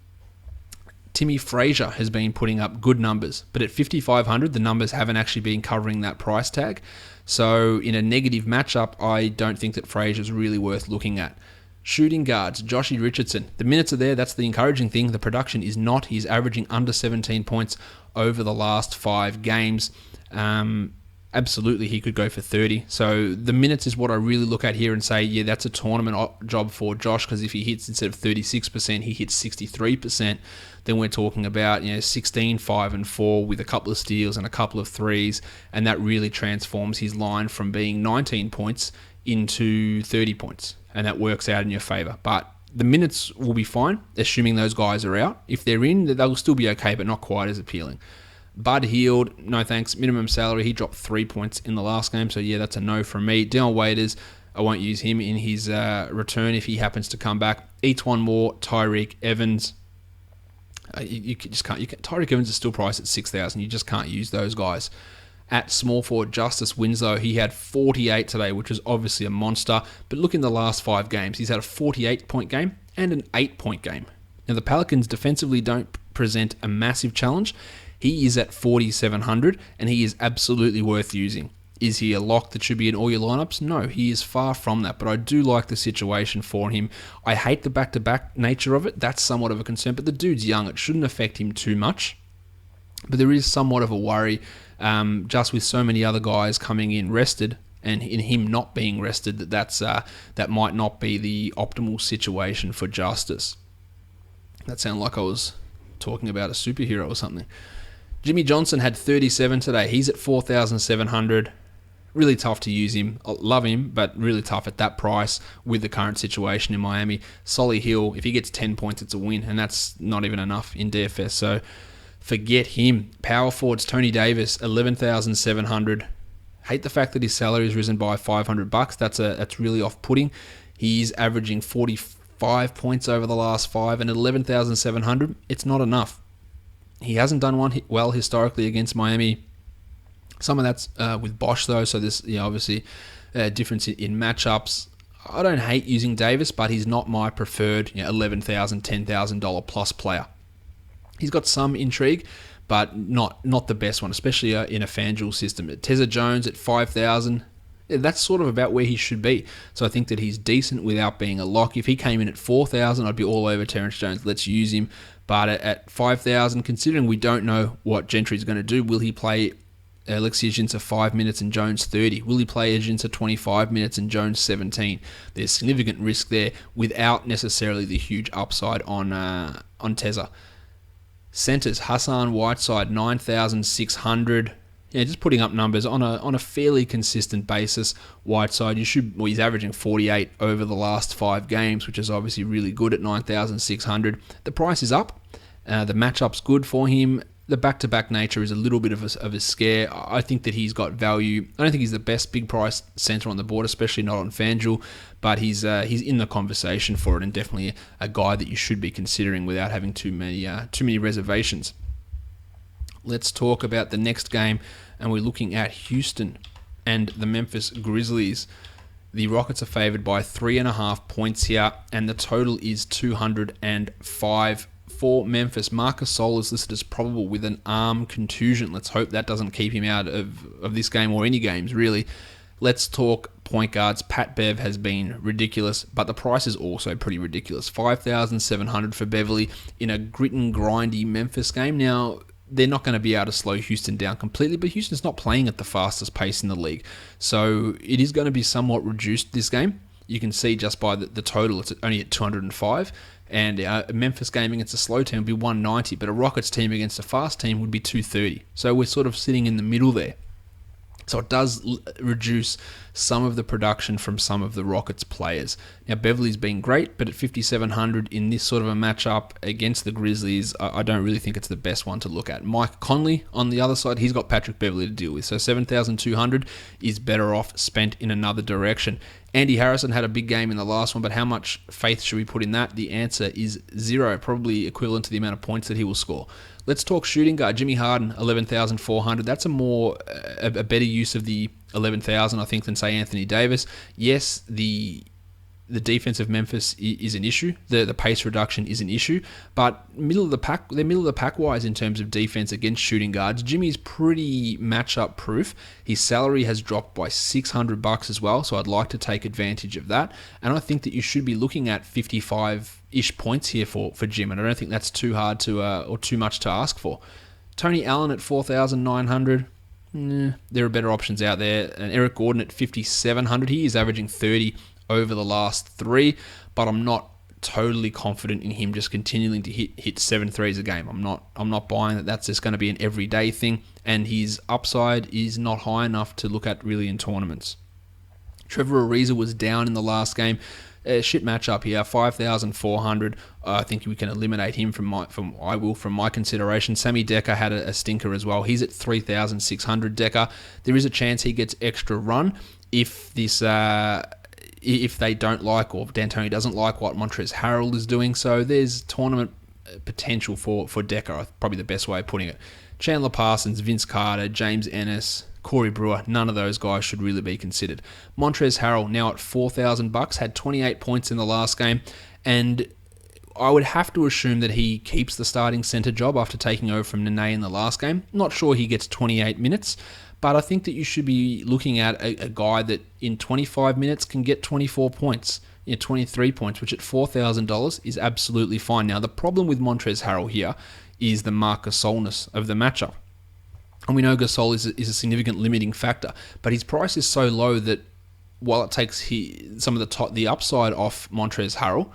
Timmy Frazier has been putting up good numbers, but at 5,500, the numbers haven't actually been covering that price tag. So in a negative matchup, I don't think that Frazier's really worth looking at. Shooting guards, Joshy Richardson. The minutes are there. That's the encouraging thing. The production is not. He's averaging under 17 points over the last 5 games. Absolutely, he could go for 30. So the minutes is what I really look at here and say, yeah, that's a tournament job for Josh, because if he hits instead of 36%, he hits 63%. Then we're talking about 16, 5, and 4 with a couple of steals and a couple of threes, and that really transforms his line from being 19 points into 30 points, and that works out in your favor. But the minutes will be fine, assuming those guys are out. If they're in, they'll still be okay, but not quite as appealing. Bud Hield, no thanks. Minimum salary, he dropped 3 points in the last game, so yeah, that's a no from me. Dion Waiters, I won't use him in his return if he happens to come back. Each one more, Tyreek Evans. You just can't. Tyreek Evans is still priced at 6,000. You just can't use those guys. At small forward, Justice Winslow, he had 48 today, which is obviously a monster. But look in the last 5 games, he's had a 48-point game and an 8-point game. Now, the Pelicans defensively don't present a massive challenge. He is at 4,700, and he is absolutely worth using. Is he a lock that should be in all your lineups? No, he is far from that, but I do like the situation for him. I hate the back-to-back nature of it. That's somewhat of a concern, but the dude's young. It shouldn't affect him too much. But there is somewhat of a worry, just with so many other guys coming in rested, and in him not being rested, that might not be the optimal situation for Justice. That sounded like I was talking about a superhero or something. Jimmy Johnson had 37 today. He's at 4,700. Really tough to use him. I love him, but really tough at that price with the current situation in Miami. Solly Hill, if he gets 10 points, it's a win, and that's not even enough in DFS. So forget him. Power forwards, Tony Davis, 11,700. Hate the fact that his salary has risen by $500. That's really off-putting. He's averaging 45 points over the last 5, and 11,700. It's not enough. He hasn't done one well historically against Miami. Some of that's with Bosch, though, so there's obviously a difference in matchups. I don't hate using Davis, but he's not my preferred $11,000, $10,000 plus player. He's got some intrigue, but not the best one, especially in a FanDuel system. Tezza Jones at 5,000. That's sort of about where he should be. So I think that he's decent without being a lock. If he came in at 4,000, I'd be all over Terrence Jones. Let's use him. But at 5,000, considering we don't know what Gentry's going to do, will he play Alexis Ajinça 5 minutes and Jones 30? Will he play Ajinça 25 minutes and Jones 17? There's significant risk there without necessarily the huge upside on Tezza. Centers, Hassan Whiteside, 9,600. Just putting up numbers on a fairly consistent basis. Whiteside, he's averaging 48 over the last 5 games, which is obviously really good at 9,600. The price is up. The matchup's good for him. The back-to-back nature is a little bit of a scare. I think that he's got value. I don't think he's the best big price center on the board, especially not on FanDuel, but he's in the conversation for it, and definitely a guy that you should be considering without having too many reservations. Let's talk about the next game, and we're looking at Houston and the Memphis Grizzlies. The Rockets are favored by 3.5 points here, and the total is 205 for Memphis. Marcus Gasol is listed as probable with an arm contusion. Let's hope that doesn't keep him out of this game or any games, really. Let's talk point guards. Pat Bev has been ridiculous, but the price is also pretty ridiculous. 5,700 for Beverly in a grit and grindy Memphis game. Now, they're not going to be able to slow Houston down completely, but Houston's not playing at the fastest pace in the league. So it is going to be somewhat reduced this game. You can see just by the total, it's only at 205. And a Memphis game against a slow team would be 190, but a Rockets team against a fast team would be 230. So we're sort of sitting in the middle there. So it does reduce some of the production from some of the Rockets players. Now, Beverly's been great, but at 5,700 in this sort of a matchup against the Grizzlies, I don't really think it's the best one to look at. Mike Conley, on the other side, he's got Patrick Beverly to deal with. So 7,200 is better off spent in another direction. Andy Harrison had a big game in the last one, but how much faith should we put in that? The answer is 0, probably equivalent to the amount of points that he will score. Let's talk shooting guard. Jimmy Harden, 11,400. That's a better use of the 11,000, I think, than, say, Anthony Davis. Yes, the defense of Memphis is an issue. The pace reduction is an issue, but they're middle of the pack wise in terms of defense against shooting guards. Jimmy's pretty matchup proof. His salary has dropped by $600 as well, so I'd like to take advantage of that. And I think that you should be looking at 55-ish points here for Jim, and I don't think that's too hard to or too much to ask for. Tony Allen at 4,900. There are better options out there. And Eric Gordon at 5,700. He is averaging 30 over the last 3, but I'm not totally confident in him just continuing to hit 7 threes a game. I'm not buying that that's just going to be an everyday thing, and his upside is not high enough to look at really in tournaments. Trevor Ariza was down in the last game. Shit matchup here, 5,400. I think we can eliminate him from my consideration. Sammy Decker had a stinker as well. He's at 3,600. Decker, there is a chance he gets extra run if they don't like, or D'Antoni doesn't like what Montrezl Harrell is doing. So there's tournament potential for Decker, probably the best way of putting it. Chandler Parsons, Vince Carter, James Ennis, Corey Brewer, none of those guys should really be considered. Montrezl Harrell now at $4,000, had 28 points in the last game, and I would have to assume that he keeps the starting center job after taking over from Nene in the last game. Not sure he gets 28 minutes, but I think that you should be looking at a guy that in 25 minutes can get 24 points, 23 points, which at $4,000 is absolutely fine. Now, the problem with Montrezl Harrell here is the Marc Gasolness of the matchup. And we know Gasol is a significant limiting factor, but his price is so low that while it takes some of the upside off Montrezl Harrell,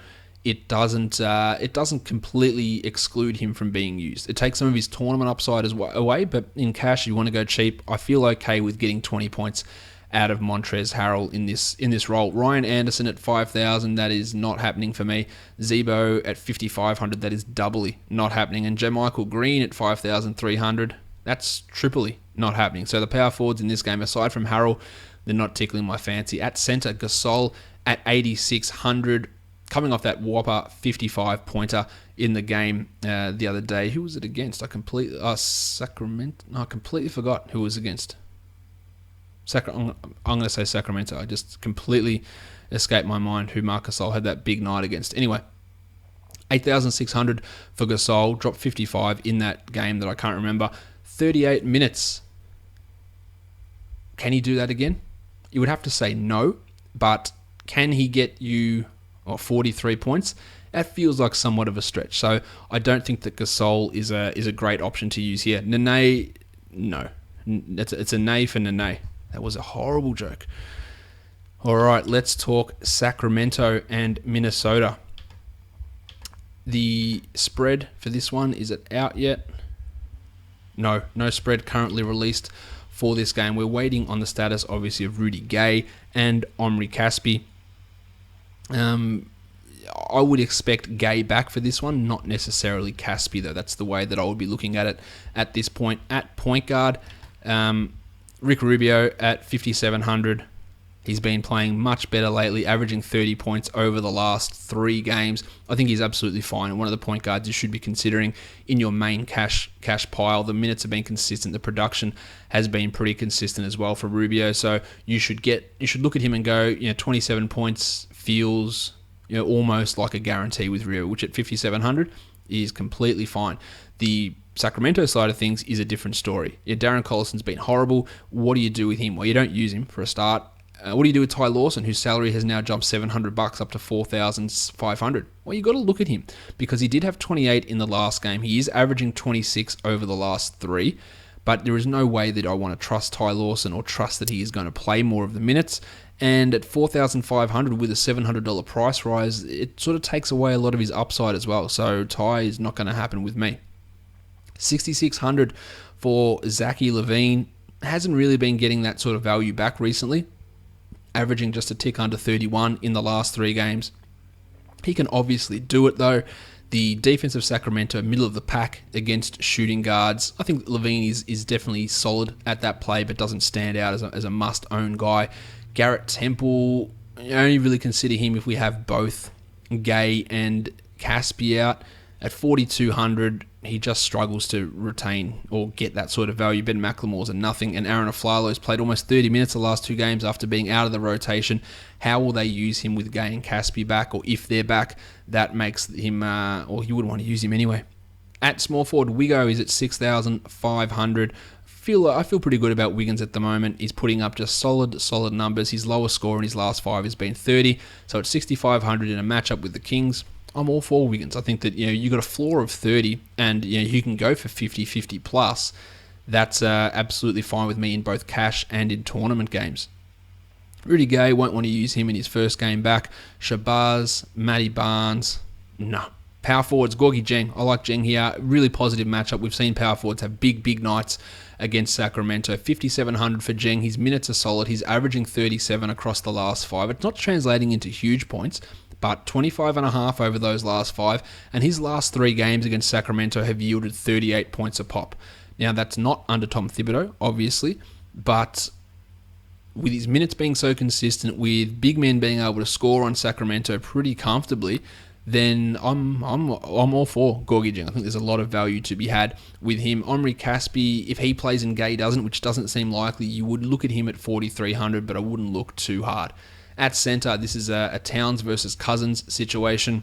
it doesn't completely exclude him from being used. It takes some of his tournament upside away, but in cash, you want to go cheap. I feel okay with getting 20 points out of Montrezl Harrell in this role. Ryan Anderson at 5,000, that is not happening for me. Zebo at 5,500, that is doubly not happening. And JaMychal Green at 5,300, that's triply not happening. So the power forwards in this game, aside from Harrell, they're not tickling my fancy. At center, Gasol at 8,600, coming off that whopper 55-pointer in the game the other day. Who was it against? Sacramento. No, I completely forgot who it was against. I'm going to say Sacramento. I just completely escaped my mind who Marc Gasol had that big night against. Anyway, 8,600 for Gasol, dropped 55 in that game that I can't remember. 38 minutes. Can he do that again? You would have to say no, but can he get you 43 points? That feels like somewhat of a stretch. So I don't think that Gasol is a great option to use here. Nene, no. It's a nay for Nene. That was a horrible joke. All right, let's talk Sacramento and Minnesota. The spread for this one, is it out yet? No spread currently released for this game. We're waiting on the status, obviously, of Rudy Gay and Omri Caspi. I would expect Gay back for this one, not necessarily Caspi, though. That's the way that I would be looking at it at this point. At point guard, Rick Rubio at 5,700. He's been playing much better lately, averaging 30 points over the last 3 games. I think he's absolutely fine, and one of the point guards you should be considering in your main cash pile. The minutes have been consistent. The production has been pretty consistent as well for Rubio. So you should look at him and go, 27 points feels almost like a guarantee with Rubio, which at 5,700 is completely fine. The Sacramento side of things is a different story. Darren Collison's been horrible. What do you do with him? Well, you don't use him for a start. What do you do with Ty Lawson, whose salary has now jumped $700 up to $4,500? Well, you got to look at him because he did have 28 in the last game. He is averaging 26 over the last 3, but there is no way that I want to trust Ty Lawson or trust that he is going to play more of the minutes. And at $4,500 with a $700 price rise, it sort of takes away a lot of his upside as well. So Ty is not going to happen with me. 6,600 for Zachary LaVine. Hasn't really been getting that sort of value back recently, averaging just a tick under 31 in the last 3 games. He can obviously do it though. The defense of Sacramento, middle of the pack against shooting guards. I think LaVine is definitely solid at that play, but doesn't stand out as a must-own guy. Garrett Temple, I only really consider him if we have both Gay and Caspi out. At 4,200, he just struggles to retain or get that sort of value. Ben McLemore's a nothing, and Aaron Aflalo's played almost 30 minutes the last 2 games after being out of the rotation. How will they use him with Gay and Caspi back, or if they're back, that makes him, or you wouldn't want to use him anyway. At small forward, Wigo is at 6,500. I feel pretty good about Wiggins at the moment. He's putting up just solid numbers. His lowest score in his last 5 has been 30, so at 6,500 in a matchup with the Kings, I'm all for Wiggins. I think that you got a floor of 30, and you can go for 50 plus. That's absolutely fine with me in both cash and in tournament games. Rudy Gay, won't want to use him in his first game back. Shabazz, Matty Barnes, no. Power forwards, Gorgie Dieng. I like Dieng here. Really positive matchup. We've seen power forwards have big nights against Sacramento. 5,700 for Dieng. His minutes are solid. He's averaging 37 across the last 5. It's not translating into huge points, but 25.5 over those last 5, and his last 3 games against Sacramento have yielded 38 points a pop. Now, that's not under Tom Thibodeau, obviously, but with his minutes being so consistent, with big men being able to score on Sacramento pretty comfortably, then I'm all for Gorgie Dieng. I think there's a lot of value to be had with him. Omri Caspi, if he plays and Gay doesn't, which doesn't seem likely, you would look at him at 4,300, but I wouldn't look too hard. At center, this is a Towns versus Cousins situation.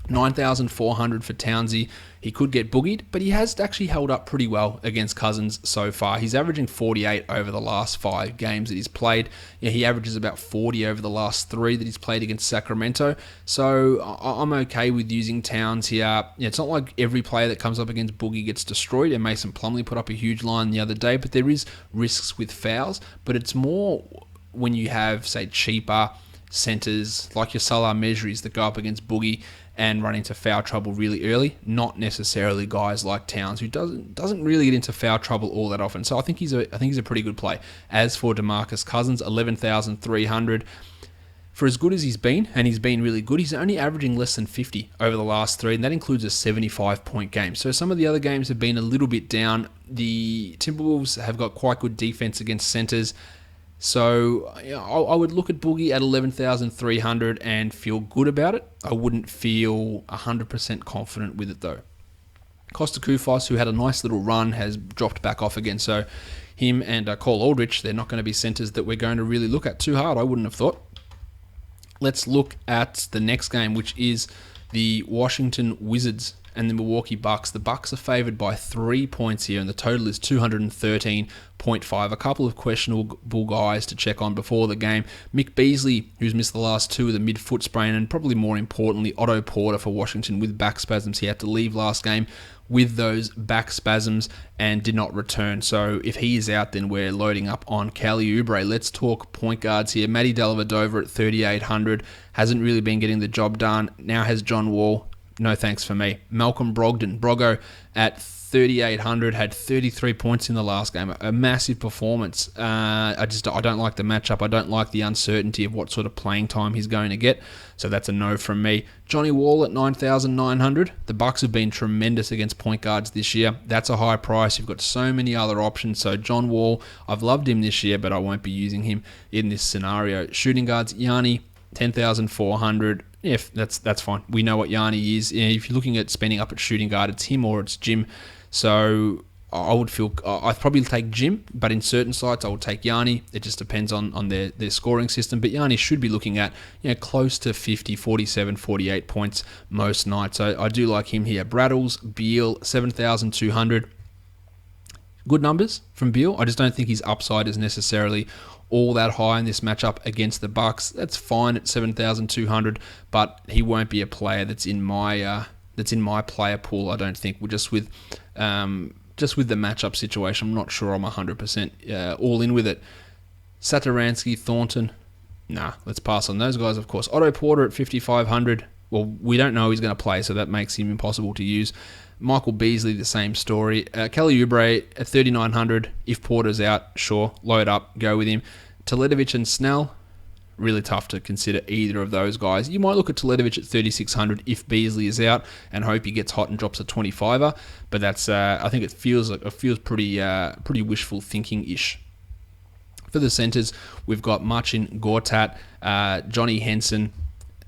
9,400 for Townsy. He could get boogied, but he has actually held up pretty well against Cousins so far. He's averaging 48 over the last 5 games that he's played. He averages about 40 over the last 3 that he's played against Sacramento. So I'm okay with using Towns here. It's not like every player that comes up against Boogie gets destroyed. And Mason Plumlee put up a huge line the other day, but there is risks with fouls. But it's more when you have, say, cheaper centres like your Salah Mejris that go up against Boogie and run into foul trouble really early. Not necessarily guys like Towns, who doesn't really get into foul trouble all that often. So I think he's a pretty good play. As for DeMarcus Cousins, 11,300. For as good as he's been, and he's been really good, he's only averaging less than 50 over the last 3, and that includes a 75-point game. So some of the other games have been a little bit down. The Timberwolves have got quite good defense against centers. So I would look at Boogie at 11,300 and feel good about it. I wouldn't feel 100% confident with it, though. Costa Koufos, who had a nice little run, has dropped back off again. So him and Cole Aldrich, they're not going to be centers that we're going to really look at too hard, I wouldn't have thought. Let's look at the next game, which is the Washington Wizards and the Milwaukee Bucks. The Bucks are favored by 3 points here, and the total is 213.5. A couple of questionable guys to check on before the game. Mick Beasley, who's missed the last 2 with a mid-foot sprain, and probably more importantly, Otto Porter for Washington with back spasms. He had to leave last game with those back spasms and did not return. So if he is out, then we're loading up on Kelly Oubre. Let's talk point guards here. Matty Dellavedova at 3,800. Hasn't really been getting the job done. Now has John Wall. No thanks for me. Malcolm Brogdon. Brogo at 3,800 had 33 points in the last game. A massive performance. I don't like the matchup. I don't like the uncertainty of what sort of playing time he's going to get. So that's a no from me. Johnny Wall at 9,900. The Bucks have been tremendous against point guards this year. That's a high price. You've got so many other options. So John Wall, I've loved him this year, but I won't be using him in this scenario. Shooting guards, Yanni, 10,400. If that's fine. We know what Yanni is. If you're looking at spending up at shooting guard, it's him or it's Jim. So I'd probably take Jim, but in certain sites I would take Yanni. It just depends on their scoring system. But Yanni should be looking at close to 50, 47, 48 points most nights. So I do like him here. Brattles, Beal, 7,200. Good numbers from Beal. I just don't think his upside is necessarily all that high in this matchup against the Bucks. That's fine at 7,200, but he won't be a player that's in my player pool. I don't think. We're just with the matchup situation. I'm not sure I'm 100% all in with it. Satoransky, Thornton, nah, let's pass on those guys. Of course, Otto Porter at 5,500. Well, we don't know he's going to play, so that makes him impossible to use. Michael Beasley, the same story. Kelly Oubre at 3,900. If Porter's out, sure, load up, go with him. Teletovic and Snell, really tough to consider either of those guys. You might look at Teletovic at 3,600 if Beasley is out and hope he gets hot and drops a 25er. But that's I think it feels pretty wishful thinking-ish. For the centers, we've got Marcin Gortat, Johnny Henson.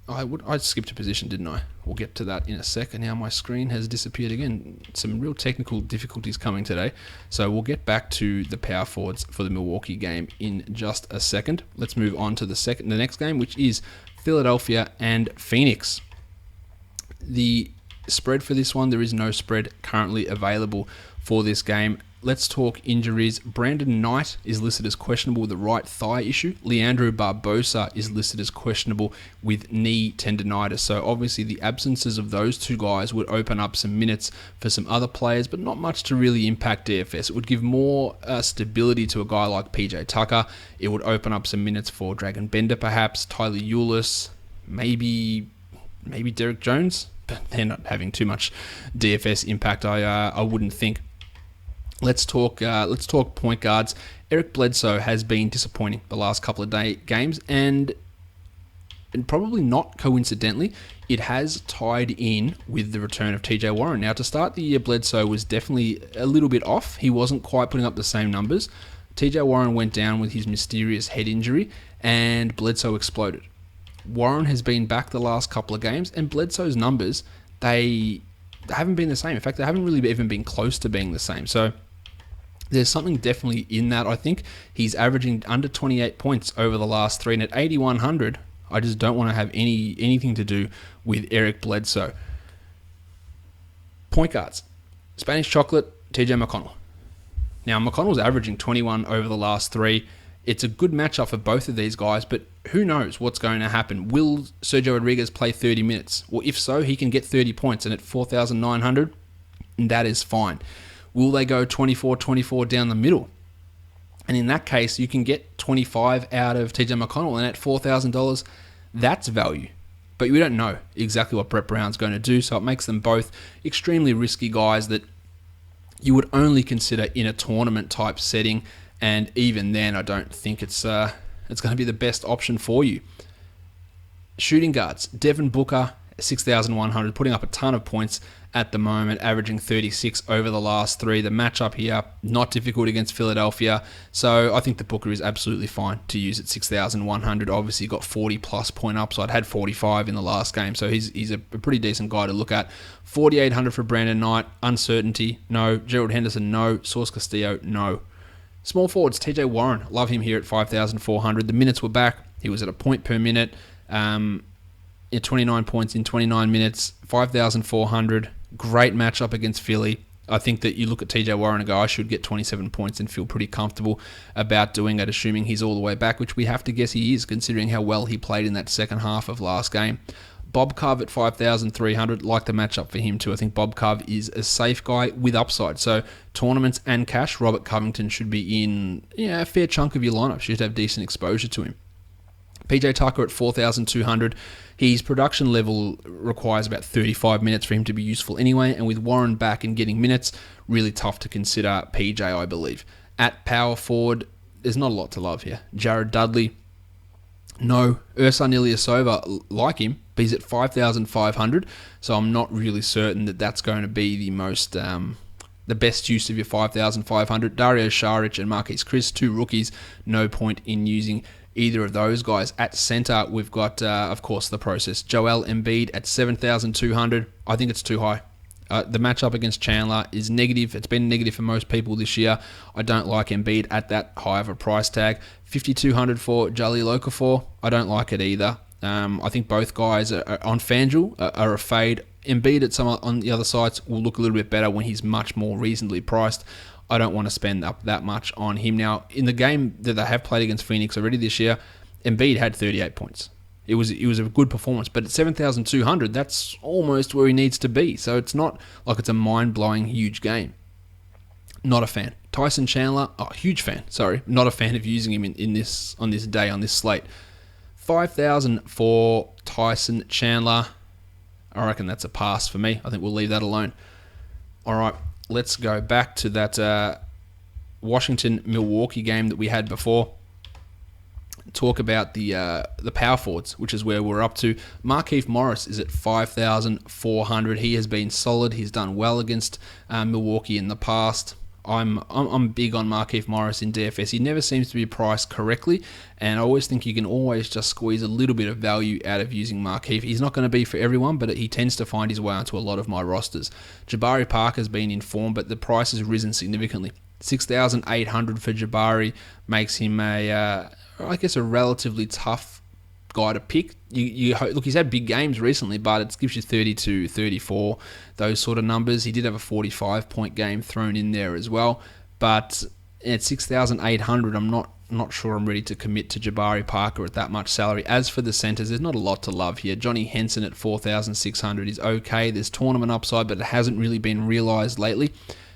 I skipped a position, didn't I? We'll get to that in a second. Now my screen has disappeared again. Some real technical difficulties coming today. So we'll get back to the power forwards for the Milwaukee game in just a second. Let's move on to the next game, which is Philadelphia and Phoenix. The spread for this one, there is no spread currently available for this game. Let's talk injuries. Brandon Knight is listed as questionable with a right thigh issue. Leandro Barbosa is listed as questionable with knee tendonitis. So obviously the absences of those two guys would open up some minutes for some other players, but not much to really impact DFS. It would give more stability to a guy like PJ Tucker. It would open up some minutes for Dragon Bender perhaps, Tyler Ulis, maybe Derek Jones, but they're not having too much DFS impact, I wouldn't think. Let's talk point guards. Eric Bledsoe has been disappointing the last couple of games, and probably not coincidentally, it has tied in with the return of TJ Warren. Now, to start the year, Bledsoe was definitely a little bit off. He wasn't quite putting up the same numbers. TJ Warren went down with his mysterious head injury, and Bledsoe exploded. Warren has been back the last couple of games, and Bledsoe's numbers, they haven't been the same. In fact, they haven't really even been close to being the same. So there's something definitely in that, I think. He's averaging under 28 points over the last 3, and at 8,100, I just don't want to have anything to do with Eric Bledsoe. Point guards. Spanish Chocolate, TJ McConnell. Now, McConnell's averaging 21 over the last 3. It's a good matchup for both of these guys, but who knows what's going to happen? Will Sergio Rodriguez play 30 minutes? Well, if so, he can get 30 points, and at 4,900, that is fine. Will they go 24-24 down the middle? And in that case, you can get 25 out of TJ McConnell, and at $4,000, That's value. But we don't know exactly what Brett Brown's going to do, so it makes them both extremely risky guys that you would only consider in a tournament type setting, and even then I don't think it's going to be the best option for you. Shooting guards, Devin Booker, 6,100, putting up a ton of points at the moment, averaging 36 over the last three. The matchup here, not difficult against Philadelphia, so I think the Booker is absolutely fine to use at 6,100. Obviously, got 40-plus point upside, had 45 in the last game, so he's a pretty decent guy to look at. 4,800 for Brandon Knight, uncertainty, no. Gerald Henderson, no. Source Castillo, no. Small forwards, TJ Warren, love him here at 5,400. The minutes were back. He was at a point per minute. 29 points in 29 minutes, 5,400. Great matchup against Philly. I think that you look at TJ Warren and go, I should get 27 points and feel pretty comfortable about doing it, assuming he's all the way back, which we have to guess he is, considering how well he played in that second half of last game. Bob Cove at 5,300, like the matchup for him too. I think Bob Cove is a safe guy with upside. So tournaments and cash, Robert Covington should be in a fair chunk of your lineup. Should have decent exposure to him. PJ Tucker at 4,200. His production level requires about 35 minutes for him to be useful anyway, and with Warren back and getting minutes, really tough to consider PJ, I believe. At power forward, there's not a lot to love here. Jared Dudley, no. Ersan Ilyasova, like him, but he's at 5,500, so I'm not really certain that that's going to be the best use of your 5,500. Dario Saric and Marquise Chris, two rookies, no point in using either of those guys. At center, we've got, of course, the process. Joel Embiid at 7,200. I think it's too high. The matchup against Chandler is negative. It's been negative for most people this year. I don't like Embiid at that high of a price tag. 5,200 for Jahlil Okafor. I don't like it either. I think both guys are on FanDuel are a fade. Embiid at some on the other sites will look a little bit better when he's much more reasonably priced. I don't want to spend up that much on him. Now, in the game that they have played against Phoenix already this year, Embiid had 38 points. It was a good performance, but at 7,200, that's almost where he needs to be. So it's not like it's a mind-blowing huge game. Not a fan. Tyson Chandler, huge fan. Sorry, not a fan of using him on this day on this slate. 5,000 for Tyson Chandler. I reckon that's a pass for me. I think we'll leave that alone. All right. Let's go back to that Washington-Milwaukee game that we had before. Talk about the power forwards, which is where we're up to. Markieff Morris is at 5,400. He has been solid. He's done well against Milwaukee in the past. I'm big on Markieff Morris in DFS. He never seems to be priced correctly, and I always think you can always just squeeze a little bit of value out of using Markieff. He's not going to be for everyone, but he tends to find his way onto a lot of my rosters. Jabari Parker's been in form, but the price has risen significantly. 6,800 for Jabari makes him a relatively tough guy to pick. Look, he's had big games recently, but it gives you 32, 34, those sort of numbers. He did have a 45-point game thrown in there as well, but at 6,800, I'm not sure I'm ready to commit to Jabari Parker at that much salary. As for the centers, there's not a lot to love here. Johnny Henson at 4,600 is okay. There's tournament upside, but it hasn't really been realized lately.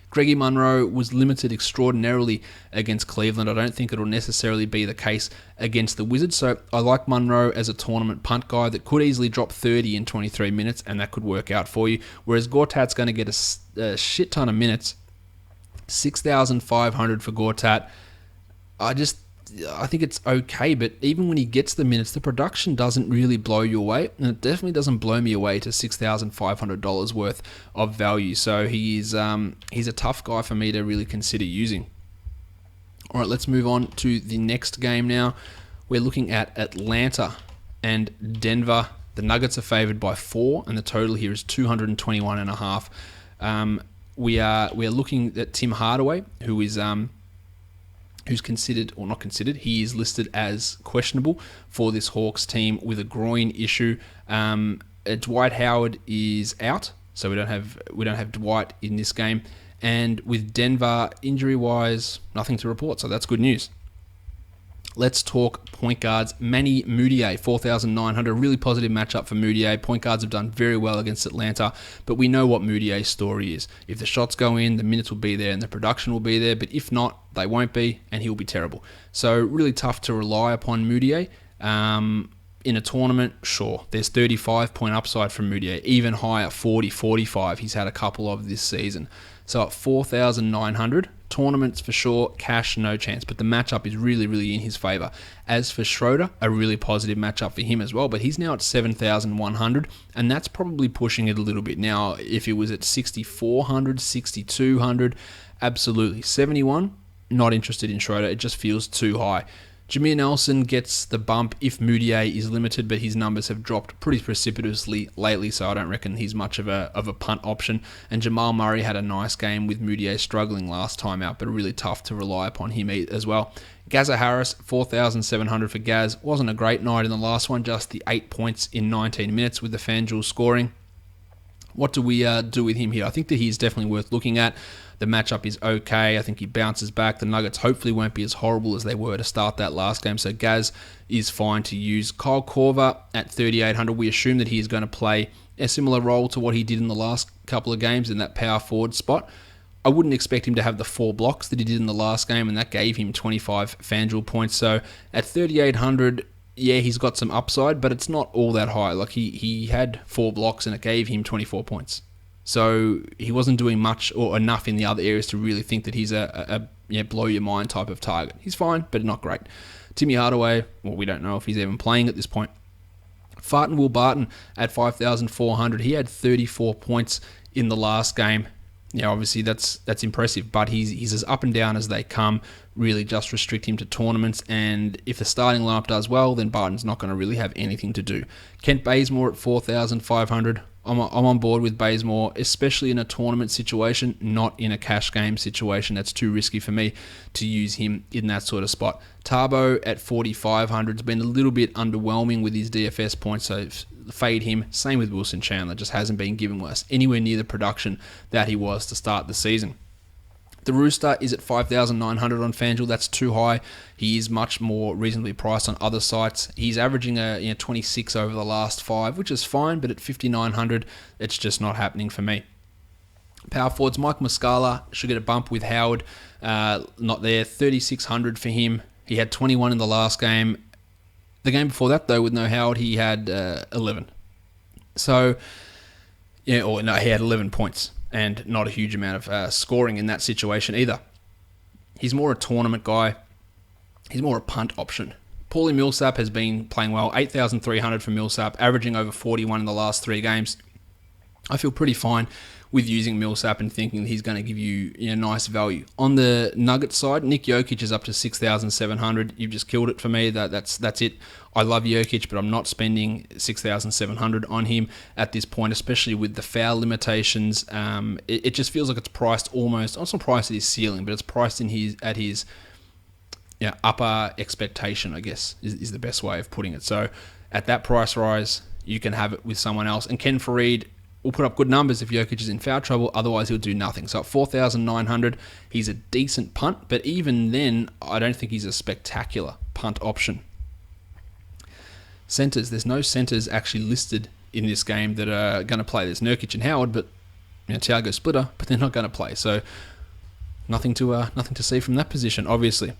Greggy Monroe was limited extraordinarily against Cleveland. I don't think it'll necessarily be the case against the Wizards. So I like Monroe as a tournament punt guy that could easily drop 30 in 23 minutes, and that could work out for you. Whereas Gortat's going to get a shit ton of minutes. 6,500 for Gortat. I think it's okay, but even when he gets the minutes, the production doesn't really blow you away, and it definitely doesn't blow me away to $6,500 worth of value. So he's a tough guy for me to really consider using. All right, let's move on to the next game now. We're looking at Atlanta and Denver. The Nuggets are favored by 4, and the total here is 221.5. We are looking at Tim Hardaway, who's considered, or not considered, he is listed as questionable for this Hawks team with a groin issue. Dwight Howard is out, so we don't have Dwight in this game. And with Denver, injury-wise, nothing to report, so that's good news. Let's talk point guards. Manny Mudiay, 4,900. Really positive matchup for Mudiay. Point guards have done very well against Atlanta, but we know what Mudiay's story is. If the shots go in, the minutes will be there and the production will be there, but if not, they won't be, and he'll be terrible. So really tough to rely upon Mudiay. in a tournament, sure, there's 35-point upside from Moutier, even higher, 40, 45. He's had a couple of this season. So at 4,900, tournaments for sure, cash, no chance. But the matchup is really, really in his favour. As for Schroeder, a really positive matchup for him as well. But he's now at 7,100, and that's probably pushing it a little bit. Now, if it was at 6,400, 6,200, absolutely. 71, not interested in Schroeder. It just feels too high. Jameer Nelson gets the bump if Moutier is limited, but his numbers have dropped pretty precipitously lately, so I don't reckon he's much of a punt option. And Jamal Murray had a nice game with Moutier struggling last time out, but really tough to rely upon him as well. Gaza Harris, 4,700 for Gaz. Wasn't a great night in the last one, just the 8 points in 19 minutes with the FanDuel scoring. What do we do with him here? I think that he's definitely worth looking at. The matchup is okay. I think he bounces back. The Nuggets hopefully won't be as horrible as they were to start that last game. So Gaz is fine to use. Kyle Korver at 3,800. We assume that he is going to play a similar role to what he did in the last couple of games in that power forward spot. I wouldn't expect him to have the 4 blocks that he did in the last game, and that gave him 25 FanDuel points. So at 3,800, yeah, he's got some upside, but it's not all that high. Like he had 4 blocks and it gave him 24 points. So he wasn't doing much or enough in the other areas to really think that he's a blow your mind type of target. He's fine, but not great. Timmy Hardaway, well, we don't know if he's even playing at this point. Farton Will Barton at 5,400. He had 34 points in the last game. Yeah, obviously that's impressive, but he's as up and down as they come. Really just restrict him to tournaments, and if the starting lineup does well, then Barton's not going to really have anything to do. Kent Bazemore at 4,500. I'm on board with Bazemore, especially in a tournament situation, not in a cash game situation. That's too risky for me to use him in that sort of spot. Tabo at 4,500 has been a little bit underwhelming with his DFS points, so fade him. Same with Wilson Chandler, just hasn't been given us anywhere near the production that he was to start the season. The Rooster is at 5,900 on FanDuel. That's too high. He is much more reasonably priced on other sites. He's averaging 26 over the last 5, which is fine, but at 5,900, it's just not happening for me. Power forwards, Mike Muscala should get a bump with Howard. Not there. 3,600 for him. He had 21 in the last game. The game before that, though, with no Howard, he had 11. So, he had 11 points. And not a huge amount of scoring in that situation either. He's more a tournament guy. He's more a punt option. Paulie Millsap has been playing well. 8,300 for Millsap, averaging over 41 in the last 3 games. I feel pretty fine with using Millsap and thinking that he's going to give you nice value. On the Nuggets side, Nick Jokic is up to 6,700. You've just killed it for me. That's it. I love Jokic, but I'm not spending 6,700 on him at this point, especially with the foul limitations. It just feels like it's priced almost, it's not priced at his ceiling, but it's priced at his upper expectation, I guess, is the best way of putting it. So at that price rise, you can have it with someone else. And Ken Fareed will put up good numbers if Jokic is in foul trouble, otherwise he'll do nothing. So at 4,900, he's a decent punt, but even then, I don't think he's a spectacular punt option. Centers, there's no centers actually listed in this game that are going to play. There's Nurkic and Howard, but Thiago Splitter, but they're not going to play. So nothing to see from that position, obviously.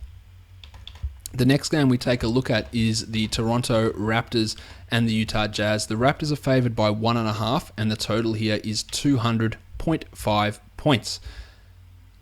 The next game we take a look at is the Toronto Raptors and the Utah Jazz. The Raptors are favored by 1.5, and the total here is 200.5 points.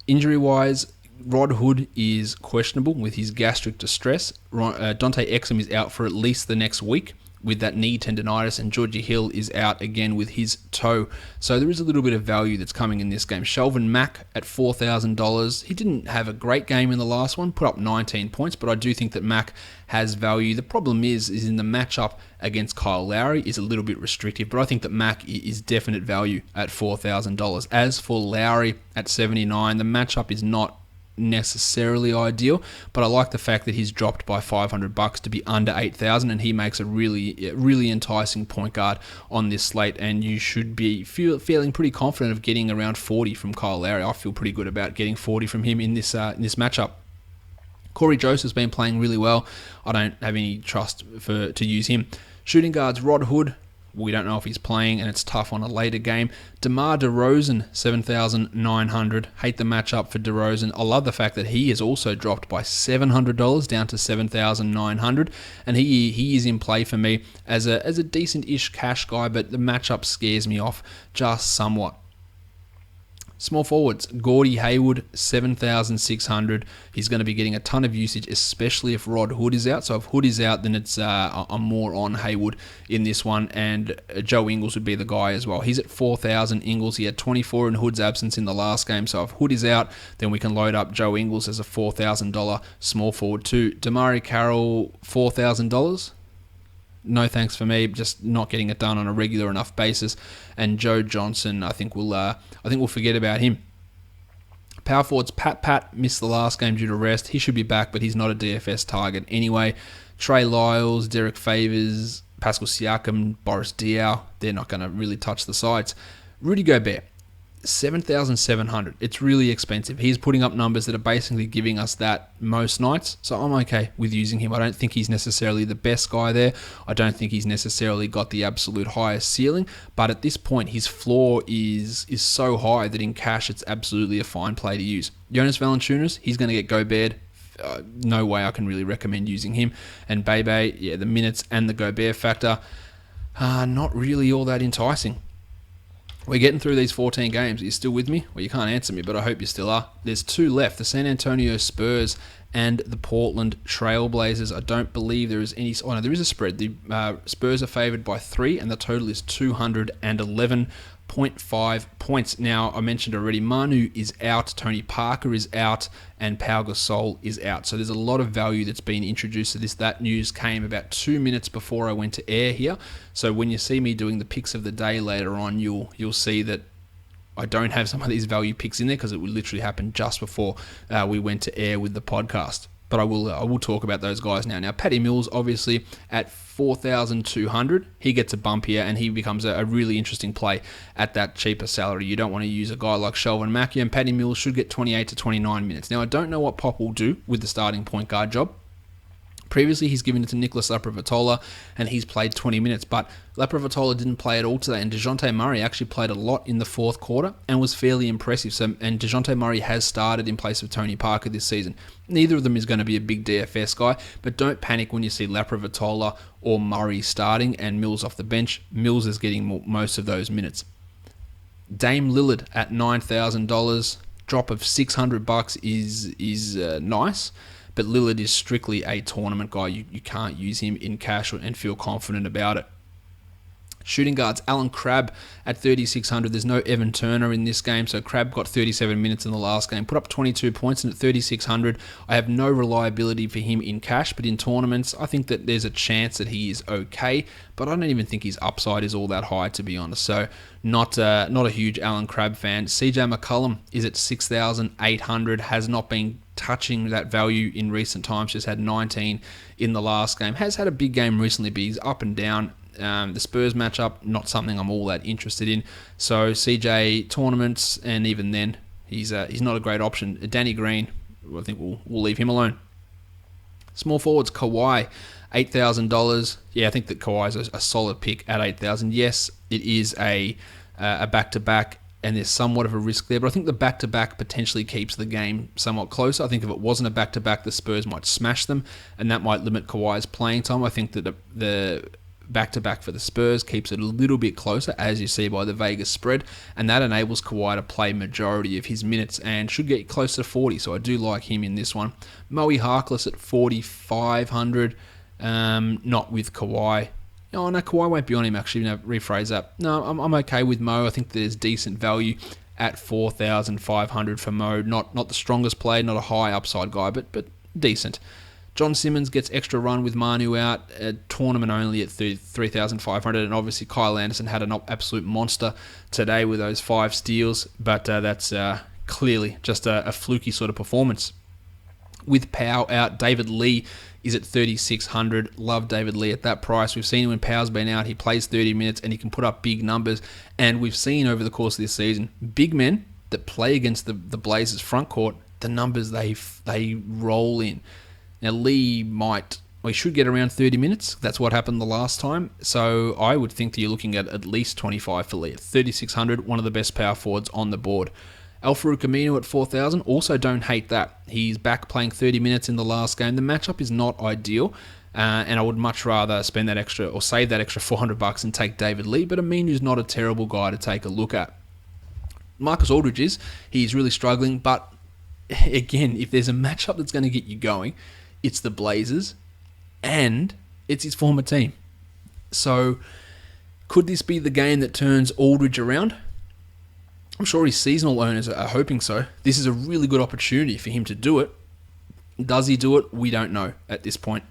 Injury-wise, Rod Hood is questionable with his gastric distress. Dante Exum is out for at least the next week with that knee tendonitis, and Georgie Hill is out again with his toe. So there is a little bit of value that's coming in this game. Shelvin Mack at $4,000. He didn't have a great game in the last one, put up 19 points, but I do think that Mack has value. The problem is in the matchup against Kyle Lowry is a little bit restrictive, but I think that Mack is definite value at $4,000. As for Lowry at $79, the matchup is not necessarily ideal, but I like the fact that he's dropped by $500 to be under 8,000, and he makes a really enticing point guard on this slate, and you should be feeling pretty confident of getting around 40 from Kyle Lowry. I feel pretty good about getting 40 from him in this matchup. Corey Joseph's been playing really well. I don't have any trust to use him. Shooting guards, Rod Hood, We don't know if he's playing, and it's tough on a later game. DeMar DeRozan, 7,900. Hate the matchup for DeRozan. I love the fact that he has also dropped by $700 down to 7,900, and he is in play for me as a decent-ish cash guy, but the matchup scares me off just somewhat. Small forwards, Gordie Hayward, 7,600. He's going to be getting a ton of usage, especially if Rod Hood is out. So if Hood is out, then I'm more on Hayward in this one. And Joe Ingles would be the guy as well. He's at 4,000. Ingles, he had 24 in Hood's absence in the last game. So if Hood is out, then we can load up Joe Ingles as a $4,000 small forward too. Damari Carroll, $4,000. No thanks for me, just not getting it done on a regular enough basis. And Joe Johnson, I think we'll forget about him. Power forwards, Pat missed the last game due to rest. He should be back, but he's not a DFS target anyway. Trey Lyles, Derek Favors, Pascal Siakam, Boris Diaw, they're not going to really touch the sides. Rudy Gobert, 7,700. It's really expensive. He's putting up numbers that are basically giving us that most nights, so I'm okay with using him. I don't think he's necessarily the best guy there. I don't think he's necessarily got the absolute highest ceiling, but at this point, his floor is so high that in cash, it's absolutely a fine play to use. Jonas Valanciunas, he's going to get Gobert. No way I can really recommend using him. And Bebe, yeah, the minutes and the Gobert factor are not really all that enticing. We're getting through these 14 games. Are you still with me? Well, you can't answer me, but I hope you still are. There's two left, the San Antonio Spurs and the Portland Trailblazers. I don't believe there is any... Oh, no, there is a spread. The Spurs are favored by 3, and the total is 211.5 points. Now, I mentioned already, Manu is out, Tony Parker is out, and Pau Gasol is out. So there's a lot of value that's been introduced to this. That news came about 2 minutes before I went to air here. So when you see me doing the picks of the day later on, you'll see that I don't have some of these value picks in there because it would literally happen just before we went to air with the podcast. But I will talk about those guys now. Now, Patty Mills, obviously, at 4,200, he gets a bump here, and he becomes a really interesting play at that cheaper salary. You don't want to use a guy like Shelvin Mackey, and Patty Mills should get 28 to 29 minutes. Now, I don't know what Pop will do with the starting point guard job. Previously, he's given it to Nicholas Laprovitola, and he's played 20 minutes, but Laprovitola didn't play at all today, and DeJounte Murray actually played a lot in the fourth quarter and was fairly impressive. And DeJounte Murray has started in place of Tony Parker this season. Neither of them is going to be a big DFS guy, but don't panic when you see Laprovitola or Murray starting and Mills off the bench. Mills is getting most of those minutes. Dame Lillard at $9,000, drop of $600 is nice. But Lillard is strictly a tournament guy. You can't use him in cash and feel confident about it. Shooting guards, Alan Crabb at 3,600. There's no Evan Turner in this game, so Crabb got 37 minutes in the last game, put up 22 points, and at 3,600, I have no reliability for him in cash, but in tournaments, I think that there's a chance that he is okay, but I don't even think his upside is all that high, to be honest, so not a huge Alan Crabb fan. CJ McCollum is at 6,800, has not been touching that value in recent times, just had 19 in the last game, has had a big game recently, but he's up and down. The Spurs matchup, not something I'm all that interested in. So CJ tournaments, and even then, he's not a great option. Danny Green, I think we'll leave him alone. Small forwards, Kawhi, $8,000. Yeah, I think that Kawhi is a solid pick at $8,000. Yes, it is a back-to-back, and there's somewhat of a risk there, but I think the back-to-back potentially keeps the game somewhat closer. I think if it wasn't a back-to-back, the Spurs might smash them, and that might limit Kawhi's playing time. I think that the back-to-back for the Spurs keeps it a little bit closer, as you see by the Vegas spread, and that enables Kawhi to play majority of his minutes and should get close to 40, so I do like him in this one. Moe Harkless at 4,500, not with Kawhi. Oh, no, Kawhi won't be on him, actually. No, rephrase that. No, I'm okay with Moe. I think there's decent value at 4,500 for Moe. Not the strongest play, not a high upside guy, but decent. John Simmons gets extra run with Manu out, tournament only at 3,500, and obviously Kyle Anderson had an absolute monster today with those 5 steals, but that's clearly just a fluky sort of performance. With Pau out, David Lee is at 3,600. Love David Lee at that price. We've seen when Pau's been out, he plays 30 minutes and he can put up big numbers, and we've seen over the course of this season, big men that play against the Blazers front court, the numbers they roll in. Now, Lee might he should get around 30 minutes. That's what happened the last time. So I would think that you're looking at least 25 for Lee. 3,600, one of the best power forwards on the board. Al-Farouq Aminu at 4,000, also don't hate that. He's back playing 30 minutes in the last game. The matchup is not ideal, and I would much rather spend that extra or save that extra $400 and take David Lee, but Aminu's not a terrible guy to take a look at. Marcus Aldridge he's really struggling, but again, if there's a matchup that's going to get you going, it's the Blazers, and it's his former team. So, could this be the game that turns Aldridge around? I'm sure his seasonal owners are hoping so. This is a really good opportunity for him to do it. Does he do it? We don't know at this point.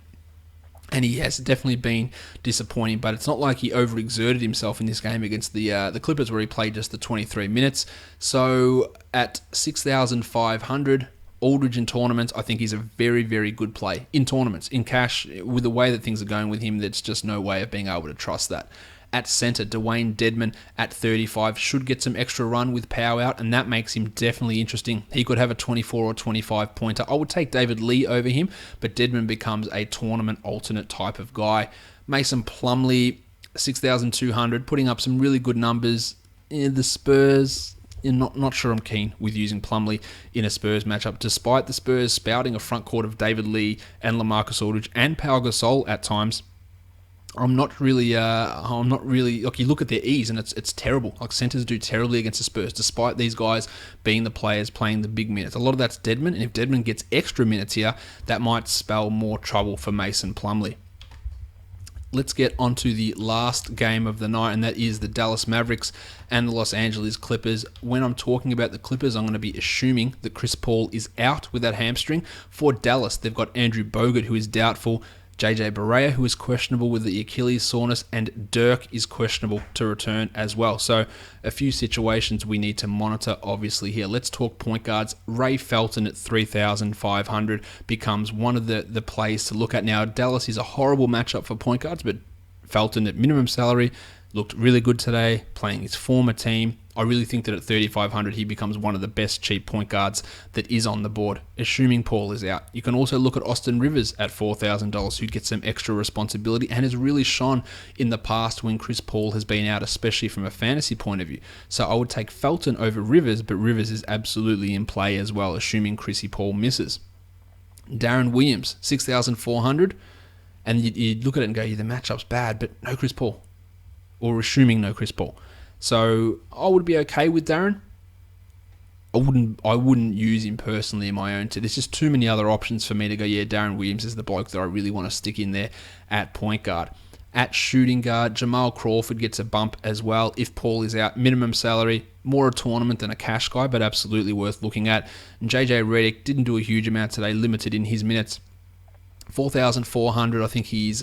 And he has definitely been disappointing, but it's not like he overexerted himself in this game against the Clippers where he played just the 23 minutes. So, at 6,500, Aldridge in tournaments, I think he's a very, very good play. In tournaments, in cash, with the way that things are going with him, there's just no way of being able to trust that. At centre, Dwayne Dedmon at 35 should get some extra run with power out, and that makes him definitely interesting. He could have a 24 or 25 pointer. I would take David Lee over him, but Dedmon becomes a tournament alternate type of guy. Mason Plumlee, 6,200, putting up some really good numbers. The Spurs, not sure I'm keen with using Plumlee in a Spurs matchup, despite the Spurs spouting a front court of David Lee and LaMarcus Aldridge and Pau Gasol at times. I'm not really, like you look at their ease and it's terrible. Like centers do terribly against the Spurs, despite these guys being the players playing the big minutes. A lot of that's Dedmon, and if Dedmon gets extra minutes here, that might spell more trouble for Mason Plumlee. Let's get onto the last game of the night, and that is the Dallas Mavericks and the Los Angeles Clippers. When I'm talking about the Clippers, I'm going to be assuming that Chris Paul is out with that hamstring. For Dallas, they've got Andrew Bogut, who is doubtful, JJ Barea, who is questionable with the Achilles soreness, and Dirk is questionable to return as well. So a few situations we need to monitor, obviously, here. Let's talk point guards. Ray Felton at 3,500 becomes one of the plays to look at. Now, Dallas is a horrible matchup for point guards, but Felton at minimum salary looked really good today, playing his former team. I really think that at 3,500 he becomes one of the best cheap point guards that is on the board, assuming Paul is out. You can also look at Austin Rivers at $4,000, who gets some extra responsibility and has really shone in the past when Chris Paul has been out, especially from a fantasy point of view. So I would take Felton over Rivers, but Rivers is absolutely in play as well, assuming Chrissy Paul misses. Darren Williams, 6,400, and you look at it and go, yeah, the matchup's bad, but no Chris Paul, or assuming no Chris Paul. So I would be okay with Darren. I wouldn't use him personally in my own team. There's just too many other options for me to go, yeah, Darren Williams is the bloke that I really want to stick in there at point guard. At shooting guard, Jamal Crawford gets a bump as well if Paul is out. Minimum salary, more a tournament than a cash guy, but absolutely worth looking at. And JJ Redick didn't do a huge amount today, limited in his minutes. 4,400, I think he's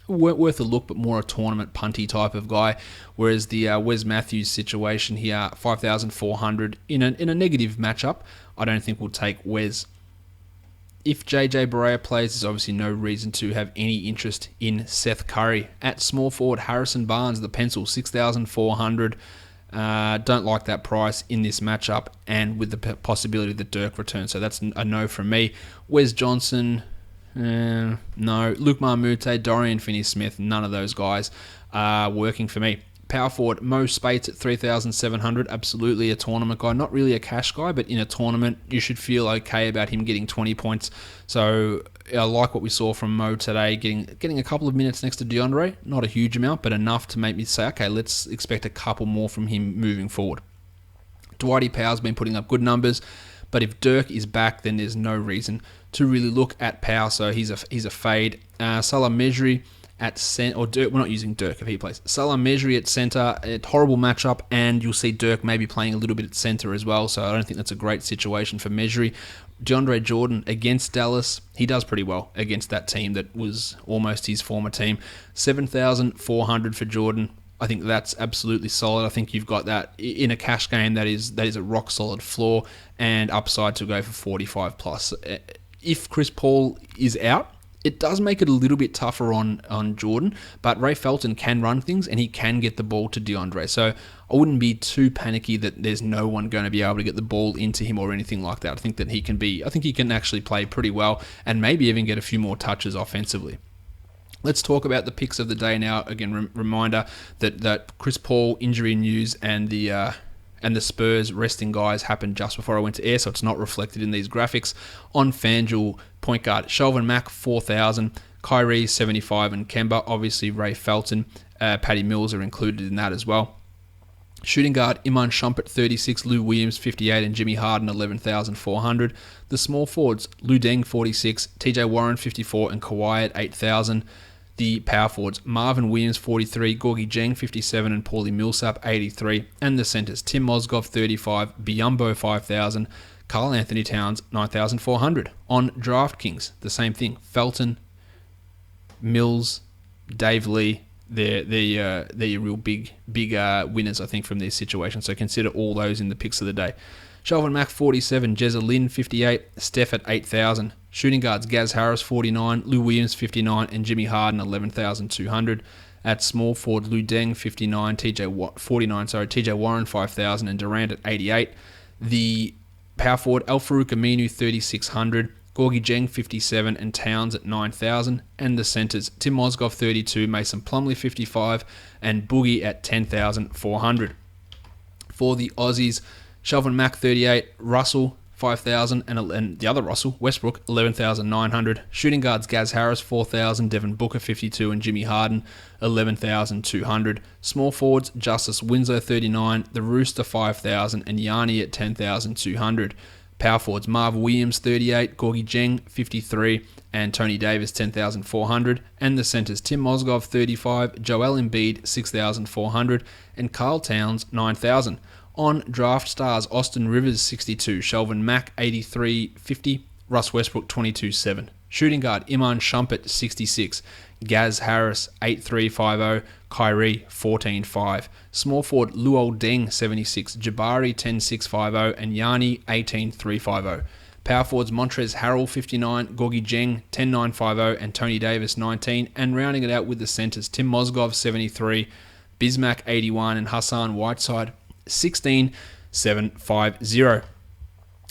worth a look, but more a tournament punty type of guy. Whereas the Wes Matthews situation here, 5,400 in a negative matchup, I don't think we'll take Wes. If JJ Barea plays, there's obviously no reason to have any interest in Seth Curry. At small forward, Harrison Barnes, the pencil, 6,400. Don't like that price in this matchup, and with the possibility that Dirk returns. So that's a no from me. Wes Johnson, no. Luke Marmute, Dorian Finney-Smith, none of those guys are working for me. Power forward, Mo Spates at 3,700, absolutely a tournament guy. Not really a cash guy, but in a tournament, you should feel okay about him getting 20 points. So I like what we saw from Mo today, getting a couple of minutes next to DeAndre. Not a huge amount, but enough to make me say, okay, let's expect a couple more from him moving forward. Dwighty Powell's been putting up good numbers, but if Dirk is back, then there's no reason to really look at Powell, so he's a fade. Salah Mejri at center, or Dirk, we're not using Dirk if he plays. Salah Mejri at center, a horrible matchup, and you'll see Dirk maybe playing a little bit at center as well, so I don't think that's a great situation for Mejri. DeAndre Jordan against Dallas, he does pretty well against that team that was almost his former team. 7,400 for Jordan. I think that's absolutely solid. I think you've got that in a cash game that is a rock solid floor and upside to go for 45 plus. If Chris Paul is out, It does make it a little bit tougher on Jordan, but Ray Felton can run things and he can get the ball to DeAndre. So I wouldn't be too panicky that there's no one going to be able to get the ball into him or anything like that. I think he can actually play pretty well and maybe even get a few more touches offensively. Let's talk about the picks of the day now. Again, reminder that Chris Paul injury news and the Spurs resting guys happened just before I went to air, so it's not reflected in these graphics. On FanDuel, point guard Shelvin Mack 4,000, Kyrie 75, and Kemba. Obviously, Ray Felton, Patty Mills are included in that as well. Shooting guard Iman Shumpert 36, Lou Williams 58, and Jimmy Harden 11,400. The small forwards Lou Deng 46, TJ Warren 54, and Kawhi at 8,000. The power forwards Marvin Williams 43, Gorgie Jeng 57, and Paulie Millsap 83. And the centers Tim Mozgov 35, Biyombo 5,000, Karl Anthony Towns 9,400. On DraftKings, the same thing. Felton, Mills, Dave Lee, they're your real big winners, I think, from this situation. So consider all those in the picks of the day. Shelvin Mack 47, Jezza Lynn 58, Steph at 8,000. Shooting guards Gaz Harris 49, Lou Williams 59, and Jimmy Harden 11,200. At small forward Lou Deng 59, TJ Warren 5,000, and Durant at 88. The power forward Al Farouk Aminu 3,600, Gorgie Jeng 57, and Towns at 9,000. And the centers Tim Mozgov 32, Mason Plumlee 55, and Boogie at 10,400. For the Aussies, Shelvin Mack 38, Russell 5,000, and the other Russell, Westbrook, 11,900. Shooting guards Gaz Harris 4,000, Devin Booker 52, and Jimmy Harden 11,200. Small forwards Justice Winslow 39, the Rooster 5,000, and Yanni at 10,200. Power forwards Marv Williams 38, Gorgie Jeng 53, and Tony Davis 10,400. And the centers Tim Mozgov 35, Joel Embiid 6,400, and Karl Towns 9,000. On Draft Stars, Austin Rivers 62, Shelvin Mack 83.50, Russ Westbrook 22.7. Shooting guard Iman Shumpert 66, Gaz Harris 8.350, Kyrie 14.5. Small forward Luol Deng 76, Jabari 10.650, and Yanni 18.350. Power forwards Montrezl Harrell 59, Gorgie Jeng 10.950, and Tony Davis 19. And rounding it out with the centers Tim Mozgov 73, Bismack 81, and Hassan Whiteside 16,750.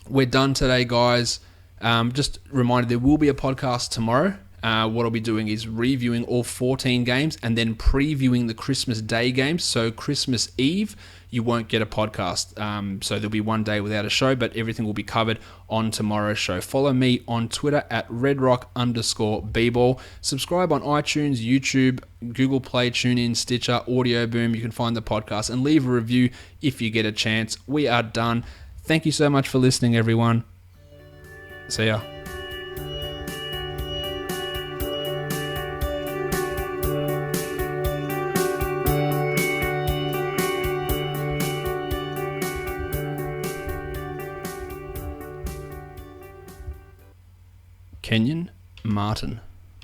We're done today, guys. Just a reminder, there will be a podcast tomorrow. What I'll be doing is reviewing all 14 games and then previewing the Christmas Day games. So Christmas Eve, you won't get a podcast. So there'll be one day without a show, but everything will be covered on tomorrow's show. Follow me on Twitter at redrock_bball. Subscribe on iTunes, YouTube, Google Play, TuneIn, Stitcher, Audio Boom. You can find the podcast and leave a review if you get a chance. We are done. Thank you so much for listening, everyone. See ya. Kenyon Martin.